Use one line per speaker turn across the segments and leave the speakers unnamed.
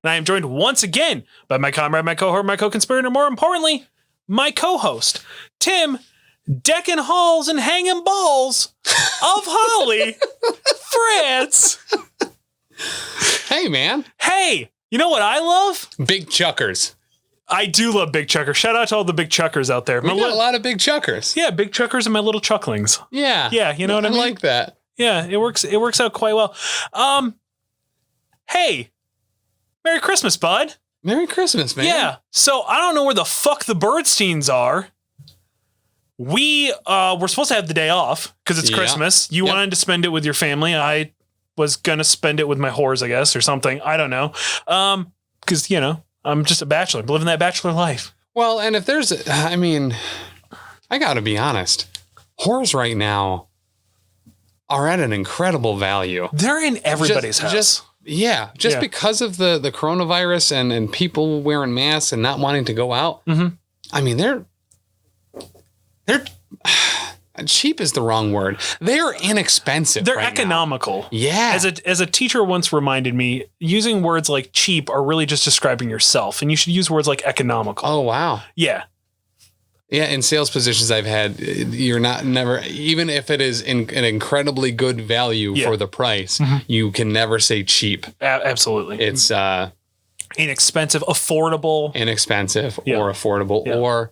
And I am joined once again by my comrade, my cohort, my co-conspirator, more importantly, my co-host, Tim, decking halls and hanging balls of Holly, France.
Hey, man.
Hey, you know what I love?
Big chuckers.
I do love big chuckers. Shout out to all the big chuckers out there.
We got a lot of big chuckers.
Yeah, big chuckers and my little chucklings.
Yeah.
Yeah, you know what I mean?
I like that.
Yeah, it works out quite well. Hey, Merry Christmas, bud.
Merry Christmas, man.
Yeah. So I don't know where the fuck the Birdsteins are. We're supposed to have the day off because it's Christmas. You wanted to spend it with your family. I was going to spend it with my whores, I guess, or something. I don't know. Because, I'm just a bachelor, living that bachelor life.
Well, and if there's, I got to be honest. Whores right now are at an incredible value.
They're in everybody's house.
Just because of the coronavirus and people wearing masks and not wanting to go out.
Mm-hmm.
I mean, they're cheap is the wrong word. They're inexpensive.
They're economical.
Now. Yeah.
As a teacher once reminded me, using words like cheap are really just describing yourself, and you should use words like economical.
Oh, wow.
Yeah.
Yeah, in sales positions I've had, you're never, even if it is an incredibly good value for the price, you can never say cheap.
Absolutely.
It's
inexpensive, affordable.
Inexpensive or affordable or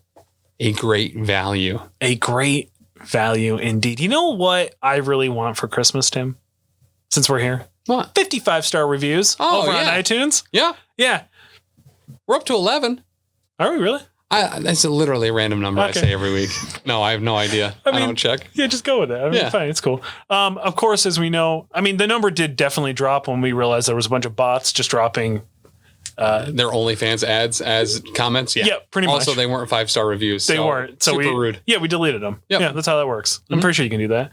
a great value.
A great value indeed. You know what I really want for Christmas, Tim? Since we're here?
What?
55-star reviews over on iTunes.
Yeah.
Yeah.
We're up to 11.
Are we really?
That's literally a random number I say every week. No, I have no idea. I don't check.
Yeah, just go with it. Fine. It's cool. Of course, as we know, the number did definitely drop when we realized there was a bunch of bots just dropping
their OnlyFans ads as comments. Yeah,
pretty much.
Also, they weren't 5-star reviews.
They weren't. So
super rude.
Yeah, we deleted them.
Yep.
Yeah, that's how that works. I'm pretty sure you can do that.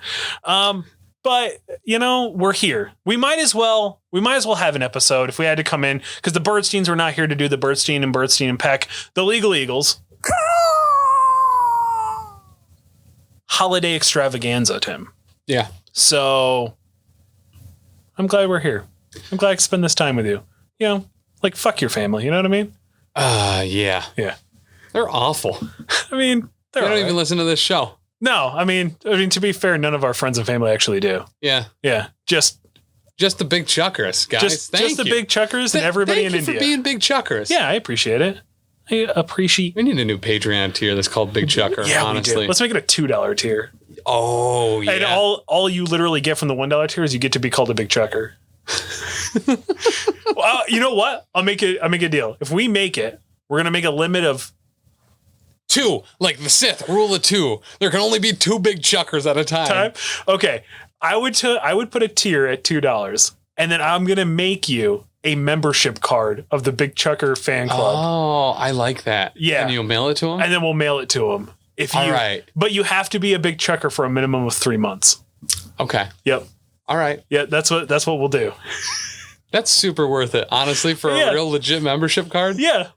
But we're here. We might as well have an episode if we had to come in, because the Birdsteins were not here to do the Birdstein and Peck, the Legal Eagles holiday extravaganza, Tim.
Yeah.
So I'm glad we're here. I'm glad I can spend this time with you. Like fuck your family. You know what I mean?
Yeah.
Yeah.
They're awful.
They
don't even listen to this show.
No, to be fair, none of our friends and family actually do.
Yeah.
Yeah. Just
the big chuckers, guys.
Just the big chuckers and everybody in India.
Thank you for being big chuckers.
Yeah, I appreciate it. We
need a new Patreon tier that's called Big Chucker, honestly.
We do. Let's make it a $2 tier.
Oh, yeah.
And all you literally get from the $1 tier is you get to be called a big chucker. Well, you know what? I'll make a deal. If we make it, we're going to make a limit of
2, like the Sith, rule of 2. There can only be 2 big chuckers at a time.
Okay. I would put a tier at $2, and then I'm going to make you a membership card of the Big Chucker fan club.
Oh, I like that.
Yeah.
And you'll mail it to them?
And then we'll mail it to them. All right. But you have to be a Big Chucker for a minimum of 3 months.
Okay.
Yep.
All right.
Yeah, that's what we'll do.
That's super worth it, honestly, for a real legit membership card.
Yeah.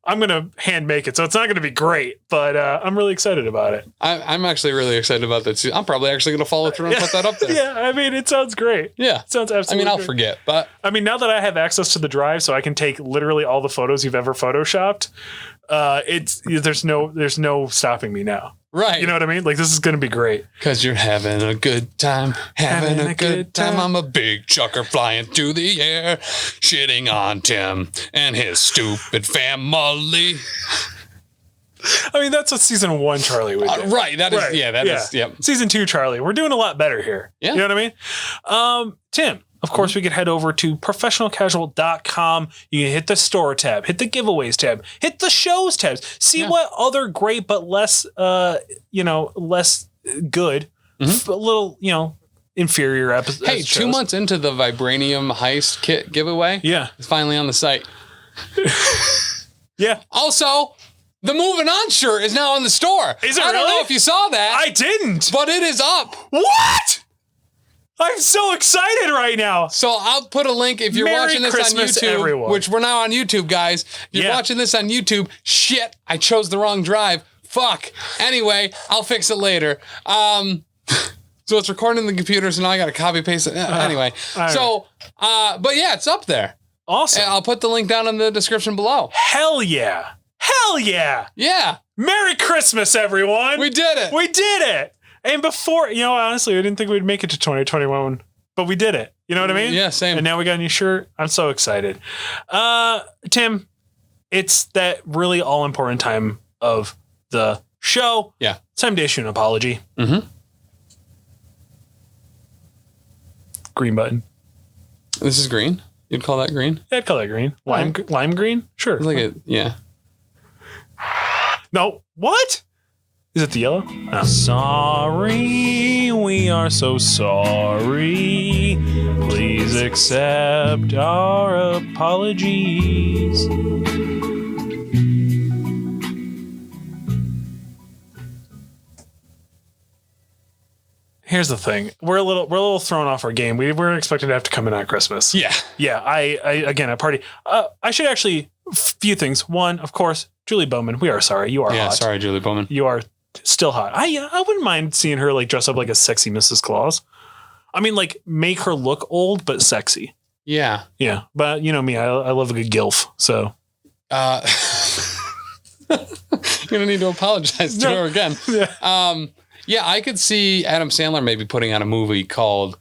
I'm going to hand make it, so it's not going to be great, but I'm really excited about it.
I'm actually really excited about that, too. I'm probably actually going to follow through and put that up there.
Yeah, it sounds great.
Yeah.
It sounds absolutely
I'll
great.
forget, but...
now that I have access to the drive, so I can take literally all the photos you've ever photoshopped, there's no stopping me now.
Right.
You know what I mean? Like, this is going to be great.
Because you're having a good time. Having a good time. I'm a big chucker flying through the air, shitting on Tim and his stupid family.
That's what season 1 Charlie would do.
Right. That is. Yep.
Season 2 Charlie. We're doing a lot better here.
Yeah.
You know what I mean? Tim, of course, we could head over to professionalcasual.com. You can hit the store tab, hit the giveaways tab, hit the shows tabs. See what other great but less, less good, a little, inferior episodes.
Hey, 2 months into the Vibranium Heist Kit giveaway.
Yeah.
It's finally on the site.
Yeah.
Also, the Moving On shirt is now on the store.
Is it
I don't
really?
know if you saw that.
I didn't.
But it is up.
What? I'm so excited right now.
So I'll put a link if you're
Merry
watching this
Christmas,
on YouTube,
everyone.
which we're now on YouTube, guys. If you're watching this on YouTube, shit, I chose the wrong drive. Fuck. Anyway, I'll fix it later. So it's recording the computer, so now I got to copy paste it. Anyway, but yeah, it's up there.
Awesome.
And I'll put the link down in the description below.
Hell yeah. Hell yeah.
Yeah.
Merry Christmas, everyone.
We did it.
We did it. And before, honestly, I didn't think we'd make it to 2021, but we did it. You know what I mean?
Yeah, same.
And now we got a new shirt. I'm so excited. Tim, it's that really all important time of the show.
Yeah.
It's time to issue an apology.
Mm-hmm.
Green button.
This is green. You'd call that green?
Yeah, I'd call that green. Lime green? Sure.
It's like yeah.
No. What? Is it the yellow? No. Sorry. We are so sorry. Please accept our apologies. Here's the thing. We're a little thrown off our game. We weren't expecting to have to come in on Christmas.
Yeah.
Yeah. I party. I should actually few things. One, of course, Julie Bowman. We are sorry. You are hot.
Yeah. Sorry, Julie Bowman.
You are still hot. I wouldn't mind seeing her like dress up like a sexy Mrs. Claus. I mean, like make her look old but sexy.
Yeah.
Yeah. But you know me. I love a good gilf. So.
You're gonna need to apologize to her again. Yeah. Yeah, I could see Adam Sandler maybe putting out a movie called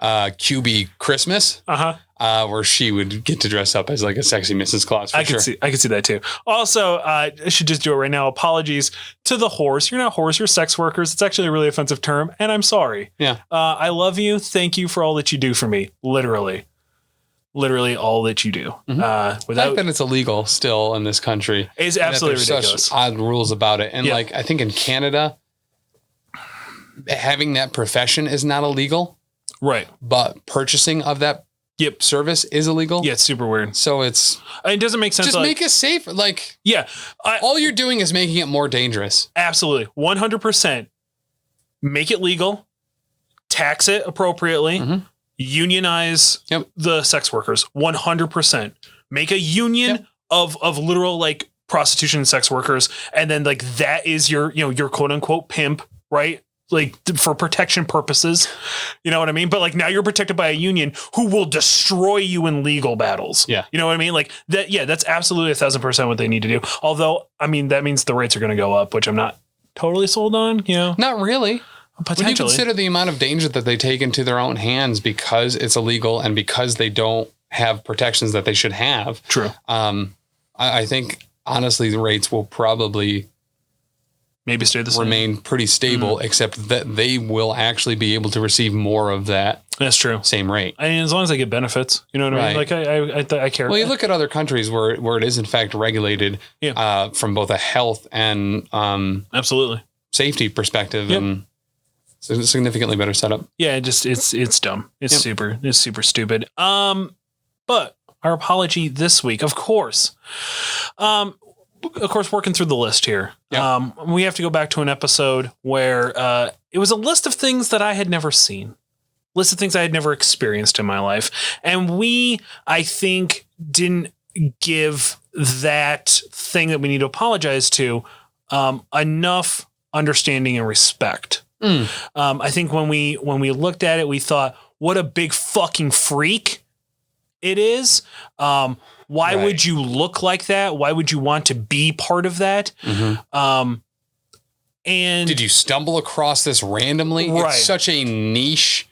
QB Christmas, where she would get to dress up as like a sexy Mrs. Claus. I could see
that too. Also, I should just do it right now. Apologies to the whores. You're not whores. You're sex workers. It's actually a really offensive term, and I'm sorry.
Yeah.
I love you. Thank you for all that you do for me. Literally all that you do.
Mm-hmm. The fact that it's illegal still in this country
is absolutely ridiculous.
Such odd rules about it, and like I think in Canada, having that profession is not illegal,
right? But
purchasing of that service is illegal.
Yeah, it's super weird.
So it
doesn't make sense.
Just make it safe. Like all you're doing is making it more dangerous.
Absolutely, 100%. Make it legal, tax it appropriately, unionize the sex workers. 100%. Make a union of literal like prostitution and sex workers, and then like that is your your quote unquote pimp, right? Like for protection purposes, you know what I mean? But like now you're protected by a union who will destroy you in legal battles. Yeah. You know what I mean? Like that. Yeah, that's absolutely 1,000% what they need to do. Although, I mean, that means the rates are going to go up, which I'm not totally sold on,
Not really.
Potentially.
When you consider the amount of danger that they take into their own hands because it's illegal and because they don't have protections that they should have.
True.
I think honestly, the rates will probably
maybe stay the same.
Remain pretty stable, except that they will actually be able to receive more of that.
That's true.
Same rate.
I mean, as long as they get benefits, you know what I mean? Like I care.
Well, you look at other countries where it is in fact regulated from both a health and
absolutely
safety perspective, and it's a significantly better setup.
Yeah, it's dumb. It's super stupid. But our apology this week, of course. Working through the list here. Yep. We have to go back to an episode where it was a list of things that I had never seen, list of things I had never experienced in my life. And I think, didn't give that thing that we need to apologize to enough understanding and respect. I think when we looked at it, we thought, what a big fucking freak it is. Why would you look like that? Why would you want to be part of that? And
did you stumble across this randomly?
Right.
It's such a niche,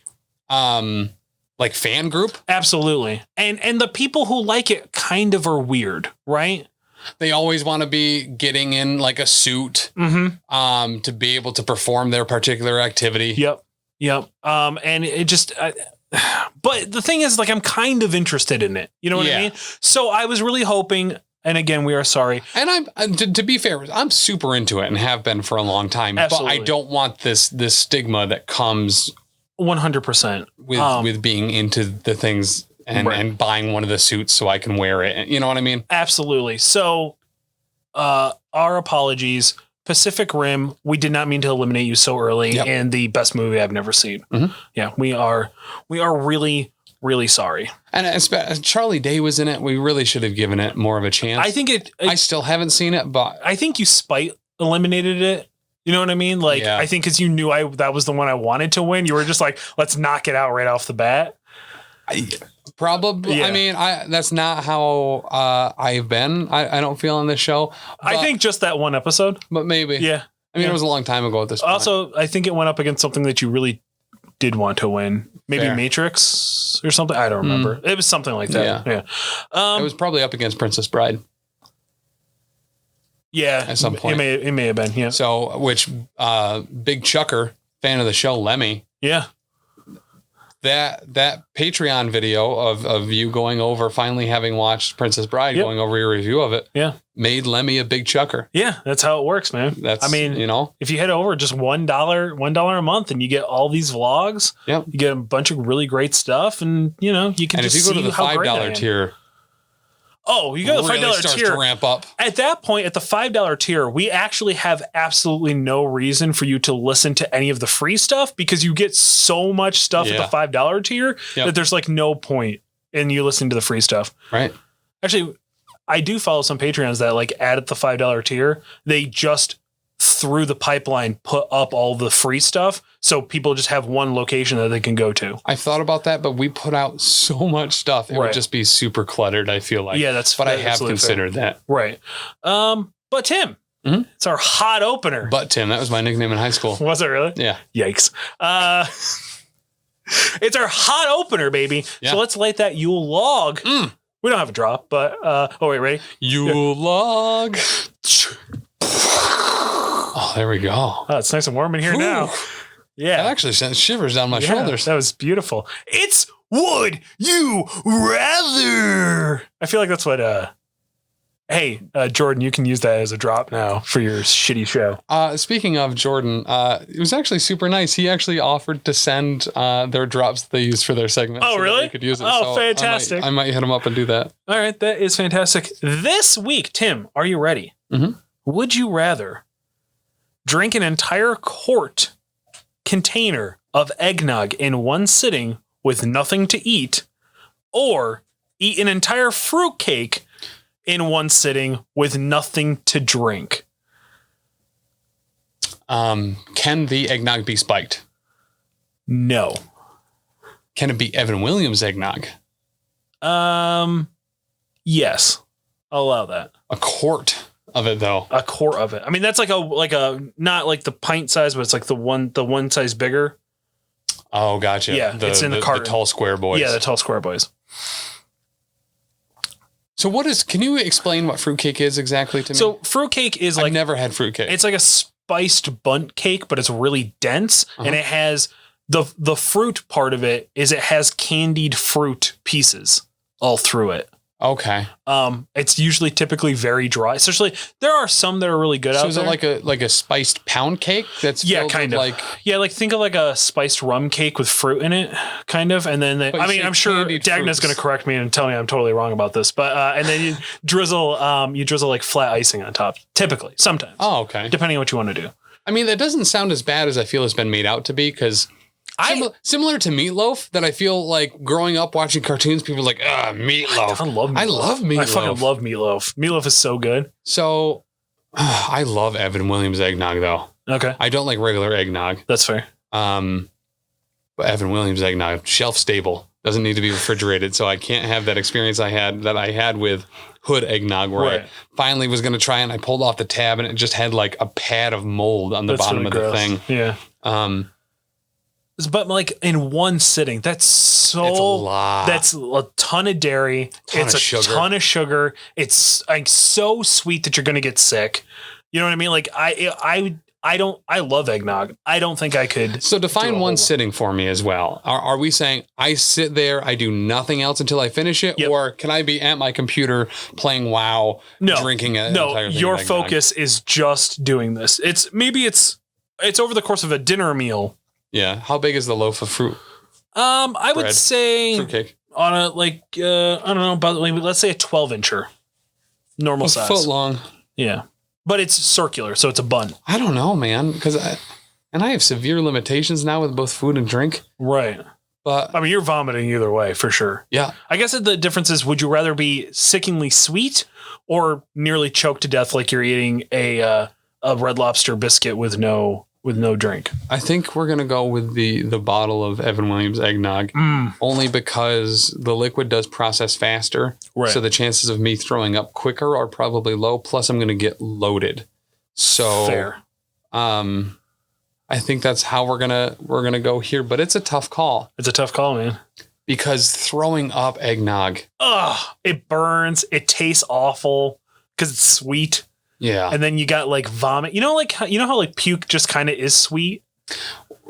like fan group.
Absolutely. And the people who like it kind of are weird, right?
They always want to be getting in like a suit, to be able to perform their particular activity.
Yep. And it just, but the thing is, like, I'm kind of interested in it. You know what I mean? So I was really hoping, and again, we are sorry.
And I'm, to be fair, I'm super into it and have been for a long time.
Absolutely.
But I don't want this stigma that comes
100%
with being into the things and buying one of the suits so I can wear it. You know what I mean?
Absolutely. So, our apologies. Pacific Rim, we did not mean to eliminate you so early, and the best movie I've never seen. Yeah, we are really, really sorry.
And Charlie Day was in it. We really should have given it more of a chance.
I think
I still haven't seen it, but
I think you eliminated it. You know what I mean? Like, I think because you knew that was the one I wanted to win. You were just like, let's knock it out right off the bat.
Probably. Yeah. I mean, that's not how I've been. I don't feel on this show.
I think just that one episode.
But maybe.
Yeah.
I mean, it was a long time ago at this point.
Also, I think it went up against something that you really did want to win. Maybe
Fair.
Matrix or something. I don't remember. It was something like that. Yeah.
It was probably up against Princess Bride.
Yeah.
At some point.
It may have been. Yeah.
So, which big chucker, fan of the show, Lemmy.
Yeah.
That Patreon video of you going over, finally having watched Princess Bride, going over your review of it, made Lemmy a big chucker.
Yeah, that's how it works, man.
I mean,
if you head over just $1 a month and you get all these vlogs, you get a bunch of really great stuff, and you can just
if you go to the $5 tier.
Oh, you go to the $5 tier.
To ramp up.
At that point, at the $5 tier, we actually have absolutely no reason for you to listen to any of the free stuff because you get so much stuff at the $5 tier that there's like no point in you listening to the free stuff.
Right.
Actually, I do follow some Patreons that like add at the $5 tier. They just through the pipeline put up all the free stuff so people just have one location that they can go to.
I thought about that, but we put out so much stuff. It would just be super cluttered, I feel like.
Yeah,
but I have considered that.
Right. But Tim, it's our hot opener.
But Tim, that was my nickname in high school.
Was it really?
Yeah.
Yikes. It's our hot opener, baby. Yeah. So let's light that Yule log. We don't have a drop, but oh wait, ready?
Yule log. Oh, there we go.
Oh, it's nice and warm in here now. Yeah.
That actually sent shivers down my shoulders.
That was beautiful. It's Would You Rather. I feel like that's what, hey, Jordan, you can use that as a drop now for your shitty show.
Speaking of Jordan, it was actually super nice. He actually offered to send their drops that they use for their segment.
Oh, really?
We could use it.
Oh, so fantastic.
I might hit him up and do that.
All right. That is fantastic. This week, Tim, are you ready?
Mm-hmm.
Would you rather drink an entire quart container of eggnog in one sitting with nothing to eat, or eat an entire fruitcake in one sitting with nothing to drink?
Can the eggnog be spiked?
No.
Can it be Evan Williams eggnog?
Yes. I'll allow that.
A quart of it, though.
A quart of it. I mean, that's like a not like the pint size, but it's like the one size bigger.
Oh, gotcha.
Yeah, it's in the carton.
The tall square boys.
Yeah, the tall square boys.
So can you explain what fruitcake is exactly to me?
So fruitcake is like...
I've never had fruitcake.
It's like a spiced bundt cake, but it's really dense. And it has... The fruit part of it is it has candied fruit pieces all through it.
Okay.
It's usually typically very dry. Especially there are some that are really good out there.
So is it like a spiced pound cake that's
kind of
like
think of like a spiced rum cake with fruit in it, kind of. And then I'm sure Dagna's going to correct me and tell me I'm totally wrong about this. But and then you drizzle like flat icing on top. Typically, sometimes.
Oh, okay.
Depending on what you want to do.
I mean, that doesn't sound as bad as I feel it's been made out to be, because similar to meatloaf, that I feel like growing up watching cartoons, people are like, meatloaf. I love meatloaf.
I fucking love meatloaf. Meatloaf is so good.
So I love Evan Williams eggnog, though.
Okay.
I don't like regular eggnog.
That's fair.
But Evan Williams eggnog, shelf stable, doesn't need to be refrigerated. So I can't have that experience I had with Hood eggnog, where I finally was going to try it and I pulled off the tab and it just had like a pad of mold on the bottom of the thing.
Yeah. But like in one sitting, that's a lot. That's a ton of dairy. It's a ton of sugar. It's like so sweet that you're going to get sick. You know what I mean? Like I love eggnog. I don't think I could.
So define one sitting for me as well. Are we saying I sit there, I do nothing else until I finish it? Yep. Or can I be at my computer playing WoW, drinking an entire thing
your
of eggnog?
Focus is just doing this. It's over the course of a dinner meal.
Yeah. How big is the loaf of fruit?
I would say
fruitcake
on a I don't know, about let's say a 12-incher, normal size.
A foot long.
Yeah. But it's circular, so it's a bun.
I don't know, man, because I have severe limitations now with both food and drink.
Right.
But
I mean, you're vomiting either way, for sure.
Yeah.
I guess the difference is, would you rather be sickeningly sweet or nearly choked to death like you're eating a Red Lobster biscuit with no with no drink.
I think we're going to go with the bottle of Evan Williams eggnog, only because the liquid does process faster.
Right.
So the chances of me throwing up quicker are probably low. Plus, I'm going to get loaded. So
fair.
I think that's how we're gonna go here. But it's a tough call.
It's a tough call, man.
Because throwing up eggnog,
it burns. It tastes awful because it's sweet.
Yeah.
And then you got like vomit. You know how like puke just kind of is sweet?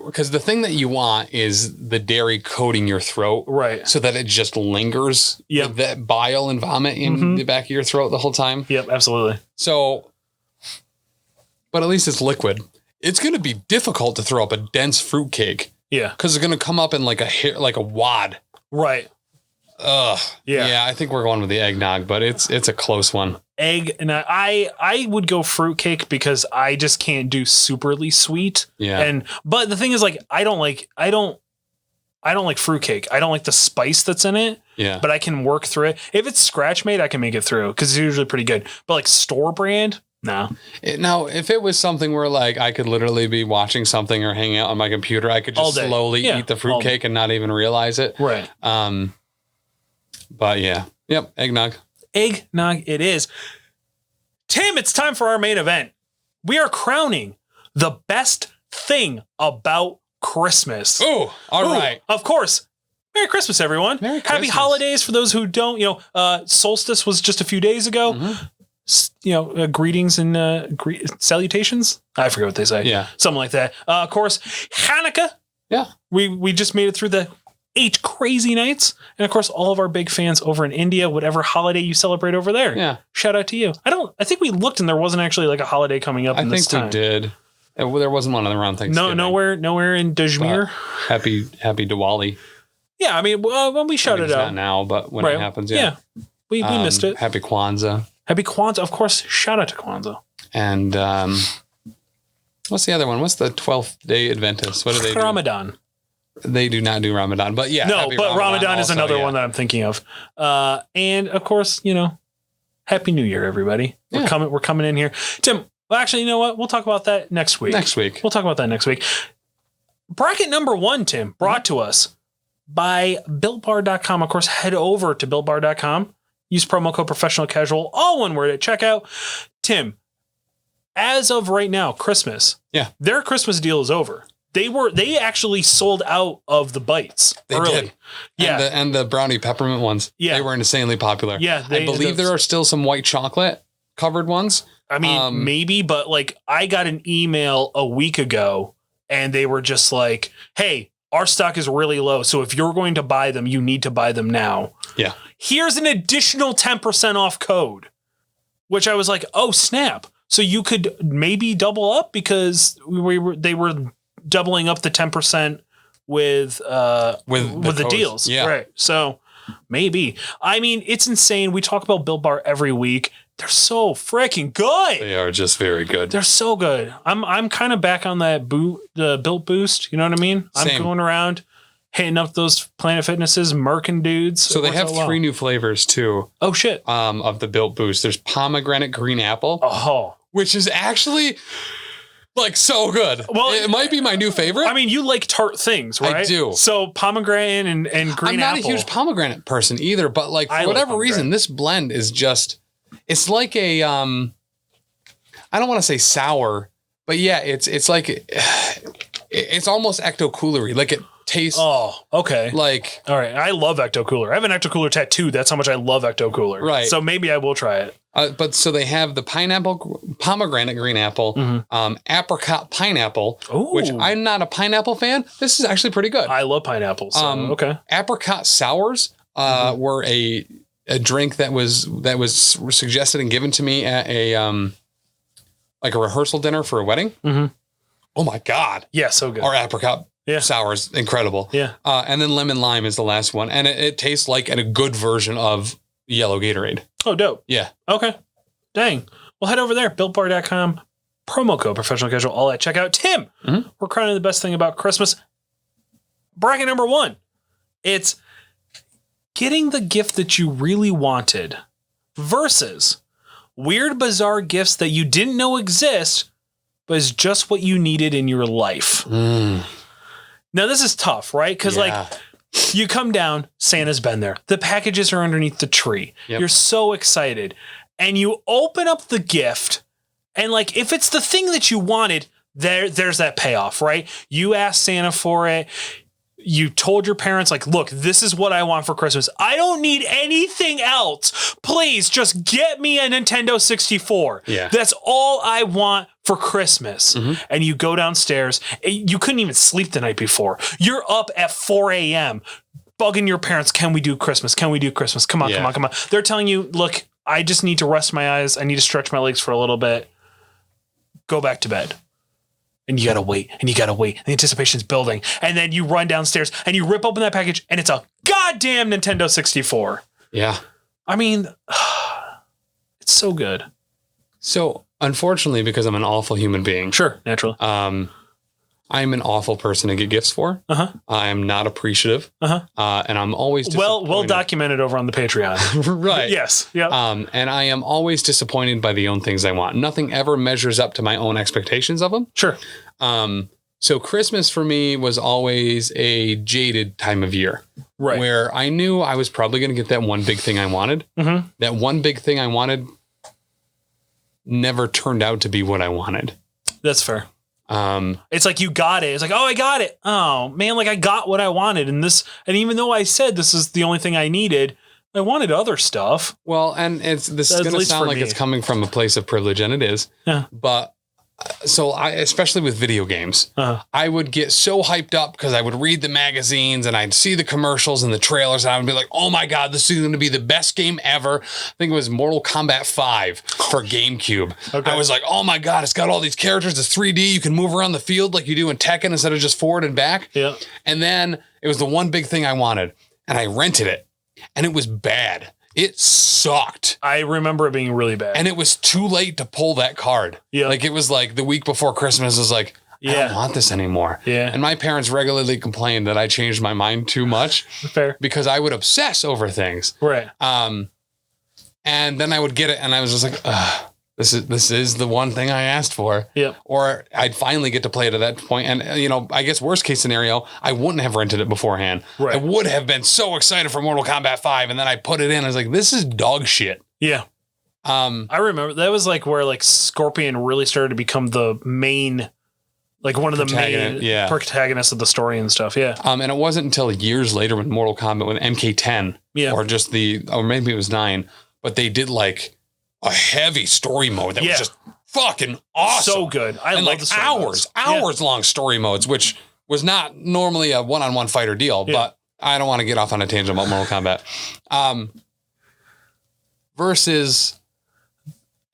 Because the thing that you want is the dairy coating your throat.
Right.
So that it just lingers.
Yep.
With that bile and vomit in the back of your throat the whole time.
Yep, absolutely.
So, but at least it's liquid. It's going to be difficult to throw up a dense fruitcake.
Yeah.
Because it's going to come up in like a wad.
Right.
Ugh.
Yeah.
Yeah, I think we're going with the eggnog, but it's a close one.
Egg, and I would go fruitcake because I just can't do superly sweet.
Yeah.
But the thing is, like, I don't like fruitcake. I don't like the spice that's in it.
Yeah.
But I can work through it. If it's scratch made, I can make it through because it's usually pretty good. But like store brand, no.
Now, if it was something where like I could literally be watching something or hanging out on my computer, I could just slowly eat the fruitcake and not even realize it.
Right.
But yeah. Yep. Eggnog.
Eggnog it is. Tim, it's time for our main event. We are crowning the best thing about Christmas.
Oh, all right.
Of course. Merry Christmas, everyone.
Merry
Happy
Christmas.
holidays for those who don't. Solstice was just a few days ago. Greetings and salutations. I forget what they say.
Yeah.
Something like that. Of course, Hanukkah.
Yeah.
We just made it through the 8 crazy nights. And of course, all of our big fans over in India, whatever holiday you celebrate over there.
Yeah.
Shout out to you. I think we looked and there wasn't actually like a holiday coming up in this time.
I think we did. There wasn't one around Thanksgiving.
Nowhere in Dajmir.
Happy Diwali.
Yeah, I mean, when we shouted out.
Not now, but when it happens, yeah.
We missed it.
Happy Kwanzaa.
Happy Kwanzaa. Of course, shout out to Kwanzaa.
And what's the other one? What's the 12th day Adventist? What do they do?
Ramadan.
They do not do Ramadan, but yeah.
No, but Ramadan is another one that I'm thinking of. And of course, Happy New Year, everybody. We're coming in here. Tim, well, actually, you know what? We'll talk about that next week. We'll talk about that next week. Bracket number 1, Tim, brought to us by BuiltBar.com. Of course, head over to BuiltBar.com. Use promo code Professional Casual, all one word at checkout. Tim, as of right now, Christmas.
Yeah.
Their Christmas deal is over. They actually sold out of the bites early.
Did.
Yeah.
And the brownie peppermint ones.
Yeah.
They were insanely popular.
Yeah.
I believe there are still some white chocolate covered ones.
I mean, maybe, but like I got an email a week ago and they were just like, hey, our stock is really low. So if you're going to buy them, you need to buy them now.
Yeah.
Here's an additional 10% off code, which I was like, oh, snap. So you could maybe double up because they were doubling up the 10% with the deals.
Yeah.
Right. So maybe. I mean, it's insane. We talk about Built Bar every week. They're so freaking good.
They are just very good.
They're so good. I'm kind of back on that the Built Boost. You know what I mean?
Same.
I'm going around hitting up those Planet Fitnesses, Merkin dudes.
So they have 3 new flavors too.
Oh shit.
Of the Built Boost. There's pomegranate green apple.
Oh. Which
is actually like so good. Well, it might be my new favorite.
I mean, you like tart things, right?
I do.
So pomegranate and green apple.
I'm not a huge pomegranate person either, but like for whatever reason, this blend is just, it's like a, I don't want to say sour, but yeah, it's like, it's almost ecto coolery. Like it tastes.
Oh, okay.
Like,
all right. I love ecto cooler. I have an ecto cooler tattoo. That's how much I love ecto cooler.
Right.
So maybe I will try it.
But so they have the pomegranate green apple, apricot pineapple, which I'm not a pineapple fan. This is actually pretty good.
I love pineapples. So, okay.
Apricot sours were a drink that was suggested and given to me at a like a rehearsal dinner for a wedding. Mm-hmm. Oh my God.
Yeah, so good.
Our apricot sours, incredible.
Yeah.
And then lemon lime is the last one. And it tastes like a good version of yellow Gatorade.
Oh, dope.
Yeah.
Okay. Dang. Well, head over there, BuiltBar.com, promo code Professional Casual, all at checkout. Tim, we're crowning the best thing about Christmas. Bracket number 1. It's getting the gift that you really wanted versus weird, bizarre gifts that you didn't know exist, but is just what you needed in your life. Now, this is tough, right? Because like you come down, Santa's been there. The packages are underneath the tree. Yep. You're so excited. And you open up the gift. And like, if it's the thing that you wanted, there's that payoff, right? You asked Santa for it. You told your parents, like, look, this is what I want for Christmas. I don't need anything else. Please just get me a Nintendo 64. Yeah. That's all I want for Christmas. And you go downstairs. You couldn't even sleep the night before. You're up at 4 a.m. bugging your parents. Can we do Christmas? Can we do Christmas? Come on, come on, come on. They're telling you, look, I just need to rest my eyes. I need to stretch my legs for a little bit. Go back to bed. And you gotta wait, and you gotta wait. The anticipation's building. And then you run downstairs and you rip open that package and it's a goddamn Nintendo 64. Yeah. I mean, it's so good.
So, unfortunately, because I'm an awful human being.
Sure, naturally.
I'm an awful person to get gifts for. I am not appreciative. And I'm always
disappointed. Well documented over on the Patreon.
Right.
Yes. Yeah.
And I am always disappointed by the own things I want. Nothing ever measures up to my own expectations of them.
Sure.
So Christmas for me was always a jaded time of year. Right. Where I knew I was probably going to get that one big thing I wanted. That one big thing I wanted never turned out to be what I wanted.
That's fair. It's like you got it. It's like, oh, I got it. Oh man, like I got what I wanted. And even though I said this is the only thing I needed, I wanted other stuff.
Well, and this is going to sound like it's coming from a place of privilege, and it is. Yeah. But so especially with video games, I would get so hyped up because I would read the magazines and I'd see the commercials and the trailers, and I would be like, oh my God, this is going to be the best game ever. I think it was Mortal Kombat 5 for GameCube. Okay. I was like, oh my God, it's got all these characters. It's 3D. You can move around the field like you do in Tekken instead of just forward and back. Yeah. And then it was the one big thing I wanted, and I rented it, and it was bad. It sucked.
I remember it being really bad.
And it was too late to pull that card. Yeah. Like it was like the week before Christmas was like, I don't want this anymore. Yeah. And my parents regularly complained that I changed my mind too much. Fair. Because I would obsess over things. Right. And then I would get it and I was just like, this is the one thing I asked for. Yeah. Or I'd finally get to play it at that point. And, I guess worst case scenario, I wouldn't have rented it beforehand. Right. I would have been so excited for Mortal Kombat 5. And then I put it in. I was like, this is dog shit. Yeah.
I remember that was like where like Scorpion really started to become the main, like one of the main protagonists of the story and stuff. Yeah.
And it wasn't until years later when Mortal Kombat, when MK10 or maybe it was 9, but they did like a heavy story mode that was just fucking awesome.
So good. I love the story
hours long story modes, which was not normally a one-on-one fighter deal, but I don't want to get off on a tangent about Mortal Kombat. Versus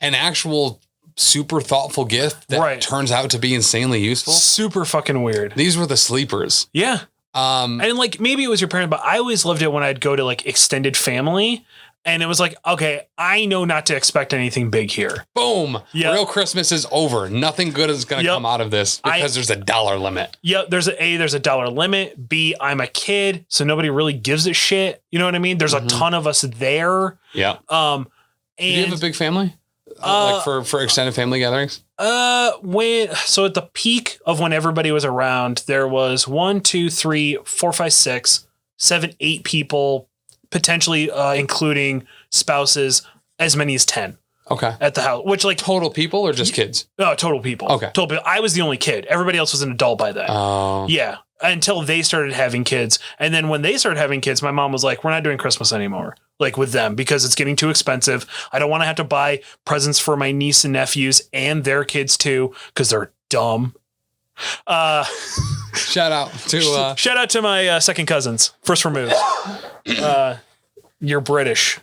an actual super thoughtful gift that turns out to be insanely useful.
Super fucking weird.
These were the sleepers. Yeah.
And like maybe it was your parent, but I always loved it when I'd go to like extended family. And it was like, okay, I know not to expect anything big here.
Boom. Yep. Real Christmas is over. Nothing good is going to come out of this because there's a $1 limit.
Yep. There's a $1 limit. B, I'm a kid, so nobody really gives a shit. You know what I mean? There's a ton of us there. Yeah.
And do you have a big family? Like for extended family gatherings?
So at the peak of when everybody was around, there was 1, 2, 3, 4, 5, 6, 7, 8 people, potentially including spouses, as many as 10. Okay. At the house, which like
total people or just kids?
No, total people. Okay. Total people. I was the only kid. Everybody else was an adult by then. Oh. Yeah. Until they started having kids. And then when they started having kids, my mom was like, we're not doing Christmas anymore. Like with them, because it's getting too expensive. I don't want to have to buy presents for my niece and nephews and their kids too, because they're dumb.
Shout out
to my second cousins, first removed. You're British.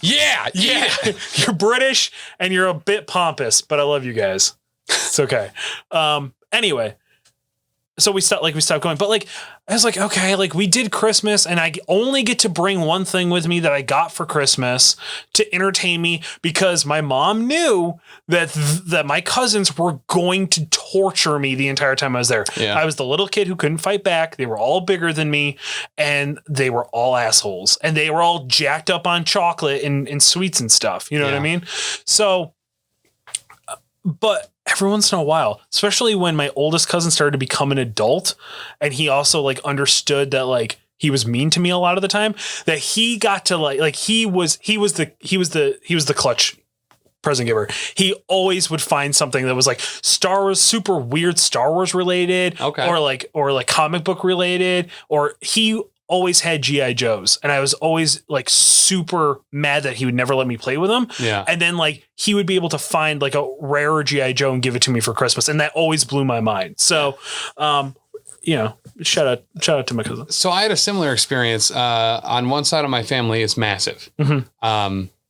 Yeah. You're British and you're a bit pompous, but I love you guys. It's okay. Anyway, so we stopped going, but like, I was like, okay, like we did Christmas and I only get to bring one thing with me that I got for Christmas to entertain me because my mom knew that my cousins were going to torture me the entire time I was there. Yeah. I was the little kid who couldn't fight back. They were all bigger than me and they were all assholes and they were all jacked up on chocolate and sweets and stuff. You know what I mean? So But every once in a while, especially when my oldest cousin started to become an adult, and he also like understood that like he was mean to me a lot of the time, that he got to like he was the clutch present giver. He always would find something that was like Star Wars, super weird Star Wars related, or like comic book related, or he always had G.I. Joes, and I was always like super mad that he would never let me play with them.
Yeah.
And then like he would be able to find like a rarer G.I. Joe and give it to me for Christmas. And that always blew my mind. So, you know, shout out to my cousin.
So I had a similar experience. On one side of my family, it's massive.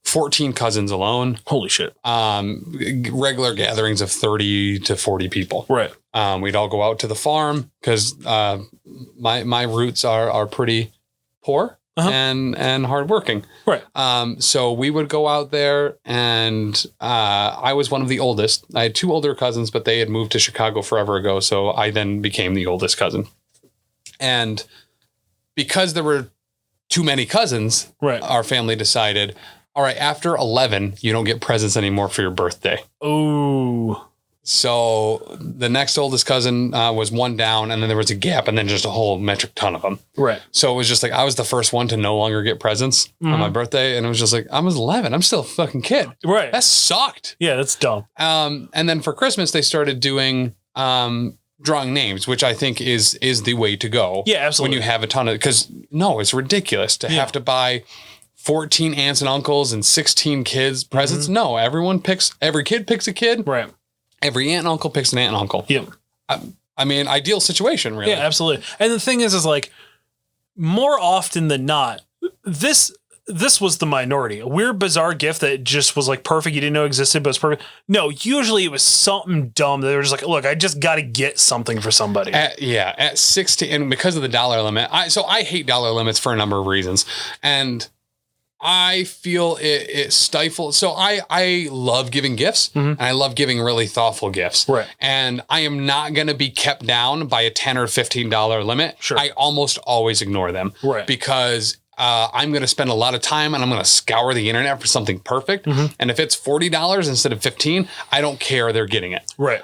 14 cousins alone.
Holy shit.
Regular gatherings of 30 to 40 people.
Right.
We'd all go out to the farm because my roots are pretty poor and hardworking.
Right.
So we would go out there, and I was one of the oldest. I had two older cousins, but they had moved to Chicago forever ago. So I then became the oldest cousin. And because there were too many cousins,
right,
our family decided, all right, after 11, you don't get presents anymore for your birthday.
Ooh.
So the next oldest cousin was one down, and then there was a gap, and then just a whole metric ton of them.
Right.
So it was just like I was the first one to no longer get presents on my birthday, and it was just like I was 11. I'm still a fucking kid.
Right.
That sucked.
Yeah, that's dumb.
And then for Christmas, they started doing drawing names, which I think is the way to go.
Yeah, absolutely.
When you have a ton of, because no, it's ridiculous to have to buy 14 aunts and uncles and 16 kids presents. No, every kid picks a kid.
Right.
Every aunt and uncle picks an aunt and uncle.
Yep.
I mean, ideal situation, really.
Yeah, absolutely. And the thing is like more often than not, this was the minority. A weird, bizarre gift that just was like perfect. You didn't know existed, but it's perfect. No, usually it was something dumb that they were just like, look, I just got to get something for somebody.
At 16, and because of the dollar limit, I hate dollar limits for a number of reasons. And I feel it stifles. So I love giving gifts, and I love giving really thoughtful gifts.
Right.
And I am not going to be kept down by a $10 or $15 limit.
Sure.
I almost always ignore them.
Right.
Because I'm going to spend a lot of time, and I'm going to scour the internet for something perfect. And if it's $40 instead of $15, I don't care. They're getting it.
Right.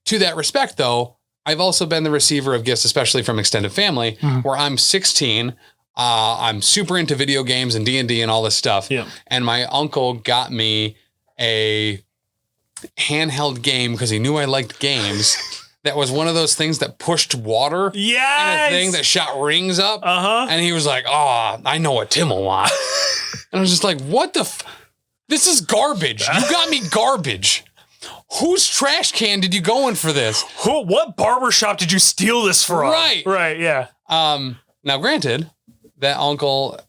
To that respect, though, I've also been the receiver of gifts, especially from extended family, where I'm 16. I'm super into video games and D&D and all this stuff.
Yeah.
And my uncle got me a handheld game because he knew I liked games. That was one of those things that pushed water.
Yes.
And a thing that shot rings up.
Uh-huh.
And he was like, oh, I know what Tim will want. And I was just like, what the this is garbage. You got me garbage. Whose trash can did you go in for this?
What barbershop did you steal this from?
Right.
Right, yeah.
Now, granted, that uncle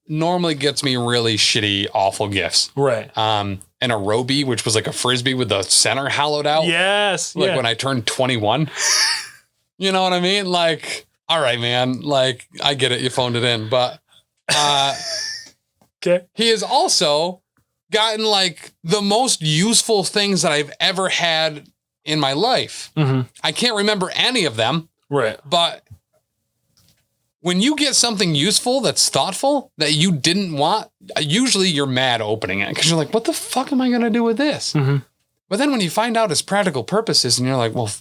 normally gets me really shitty, awful gifts.
Right.
And a Roby, which was like a Frisbee with the center hollowed out.
Yes.
Like when I turned 21. You know what I mean? Like, all right, man. Like, I get it. You phoned it in. But
okay.
He has also gotten like the most useful things that I've ever had in my life. I can't remember any of them.
Right.
But when you get something useful that's thoughtful that you didn't want, usually you're mad opening it because you're like, what the fuck am I going to do with this? But then when you find out its practical purposes and you're like, well,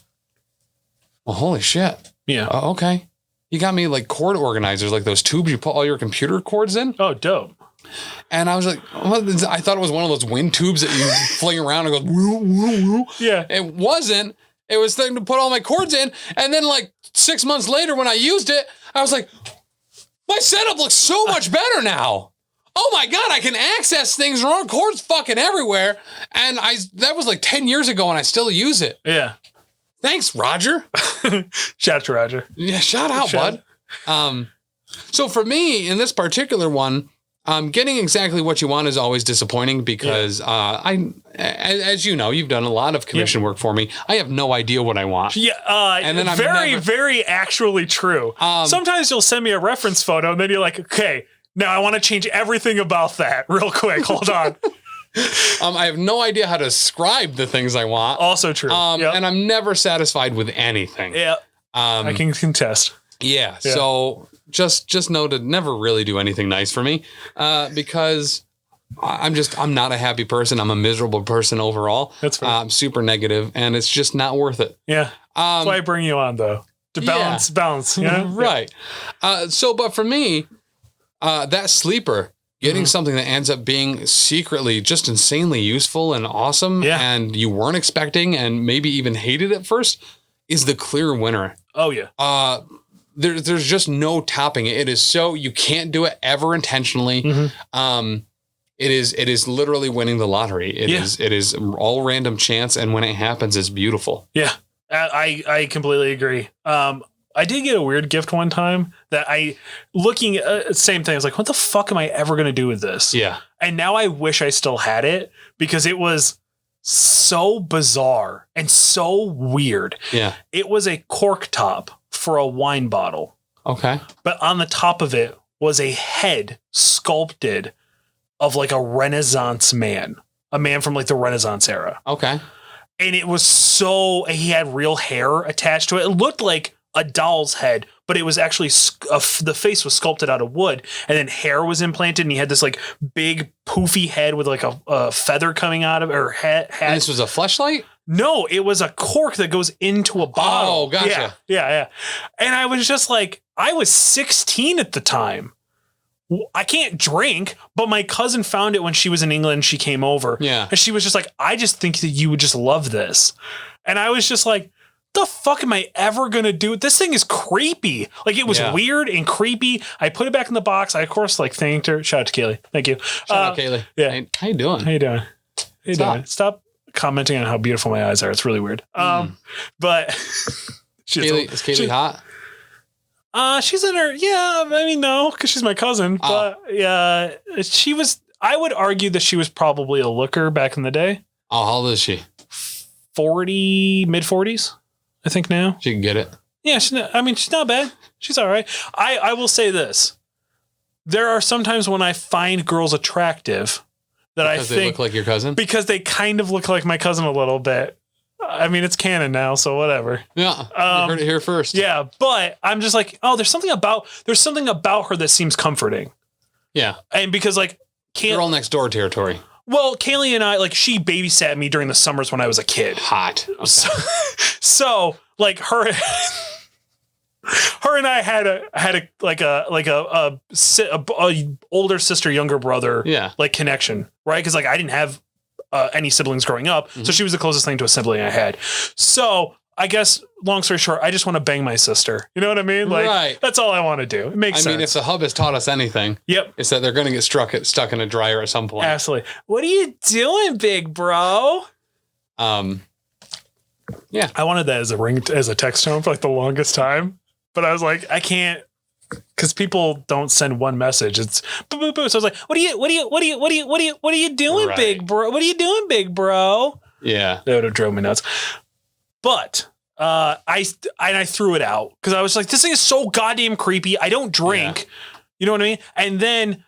holy shit.
Yeah.
Okay. You got me like cord organizers, like those tubes you put all your computer cords in.
Oh, dope.
And I was like, I thought it was one of those wind tubes that you fling around and goes, woo, woo, woo.
Yeah.
It wasn't. It was thing to put all my cords in. And then like 6 months later when I used it, I was like, my setup looks so much better now. Oh my God, I can access things wrong. Cords fucking everywhere. And that was like 10 years ago and I still use it.
Yeah.
Thanks, Roger.
Shout out to Roger.
Yeah, shout out, bud. So for me, in this particular one, getting exactly what you want is always disappointing because as you know, you've done a lot of commission work for me. I have no idea what I want.
Yeah, and then very actually true. Sometimes you'll send me a reference photo and then you're like, okay, now I want to change everything about that real quick. Hold on.
I have no idea how to describe the things I want.
Also true.
And I'm never satisfied with anything.
Yeah. I can contest.
Yeah. So just know to never really do anything nice for me, because I'm not a happy person. I'm a miserable person overall.
That's fair.
I'm super negative, and it's just not worth it.
Yeah. That's why I bring you on, though. To balance. Yeah.
Right. But for me, that sleeper, getting something that ends up being secretly just insanely useful and awesome, and you weren't expecting and maybe even hated at first, is the clear winner.
Oh, yeah.
There's just no topping it. It is so, you can't do it ever intentionally. It is literally winning the lottery. It is all random chance, and when it happens, it's beautiful.
Yeah, I completely agree. I did get a weird gift one time that looking at same thing. I was like, what the fuck am I ever going to do with this?
Yeah.
And now I wish I still had it because it was so bizarre and so weird.
Yeah.
It was a cork top for a wine bottle.
Okay.
But on the top of it was a head sculpted of like a Renaissance man, a man from like the Renaissance era.
Okay. And
it was he had real hair attached to it. It looked like a doll's head, but it was actually the face was sculpted out of wood, and then hair was implanted, and he had this like big poofy head with like a feather coming out of it, or head.
And this was a fleshlight?
No, it was a cork that goes into a bottle.
Oh, gotcha.
Yeah. And I was just like, I was 16 at the time. I can't drink, but my cousin found it when she was in England. She came over.
Yeah.
And she was just like, I just think that you would just love this. And I was just like, the fuck am I ever going to do? This thing is creepy. Like, it was weird and creepy. I put it back in the box. I, of course, like thanked her. Shout out to Kaylee. Thank you.
Shout out, Kaylee.
Yeah.
How you doing?
How you doing? Stop commenting on how beautiful my eyes are. It's really weird. But
is Kaylee hot?
She's in her, no, because she's my cousin. But yeah, I would argue that she was probably a looker back in the day.
Oh, how old is she?
40, mid 40s, I think now.
She can get it.
Yeah, she's not bad. She's all right. I will say this. There are sometimes when I find girls attractive that
because they look like your cousin? Because
they kind of look like my cousin a little bit. I mean, it's canon now, so whatever.
Yeah, you heard it here first.
Yeah, but I'm just like, oh, there's something about her that seems comforting.
Yeah,
and because like,
girl next door territory.
Well, Kaylee and I, like, she babysat me during the summers when I was a kid.
Hot. Okay.
So like her and I had a older sister, younger brother, like connection, right? Because like I didn't have any siblings growing up, so she was the closest thing to a sibling I had. So I guess, long story short, I just want to bang my sister. You know what I mean? Like, that's all I want to do. It makes sense.
I mean, if the hub has taught us anything, it's that they're going to get stuck in a dryer at some point.
Absolutely. What are you doing, big bro?
Yeah.
I wanted that as a text tone for like the longest time, but I was like, I can't, because people don't send one message. It's boo boo boo. So I was like, what are you doing, big bro? What are you doing, big bro?
Yeah.
That would have drove me nuts. But I threw it out because I was like, this thing is so goddamn creepy. I don't drink. You know what I mean? And then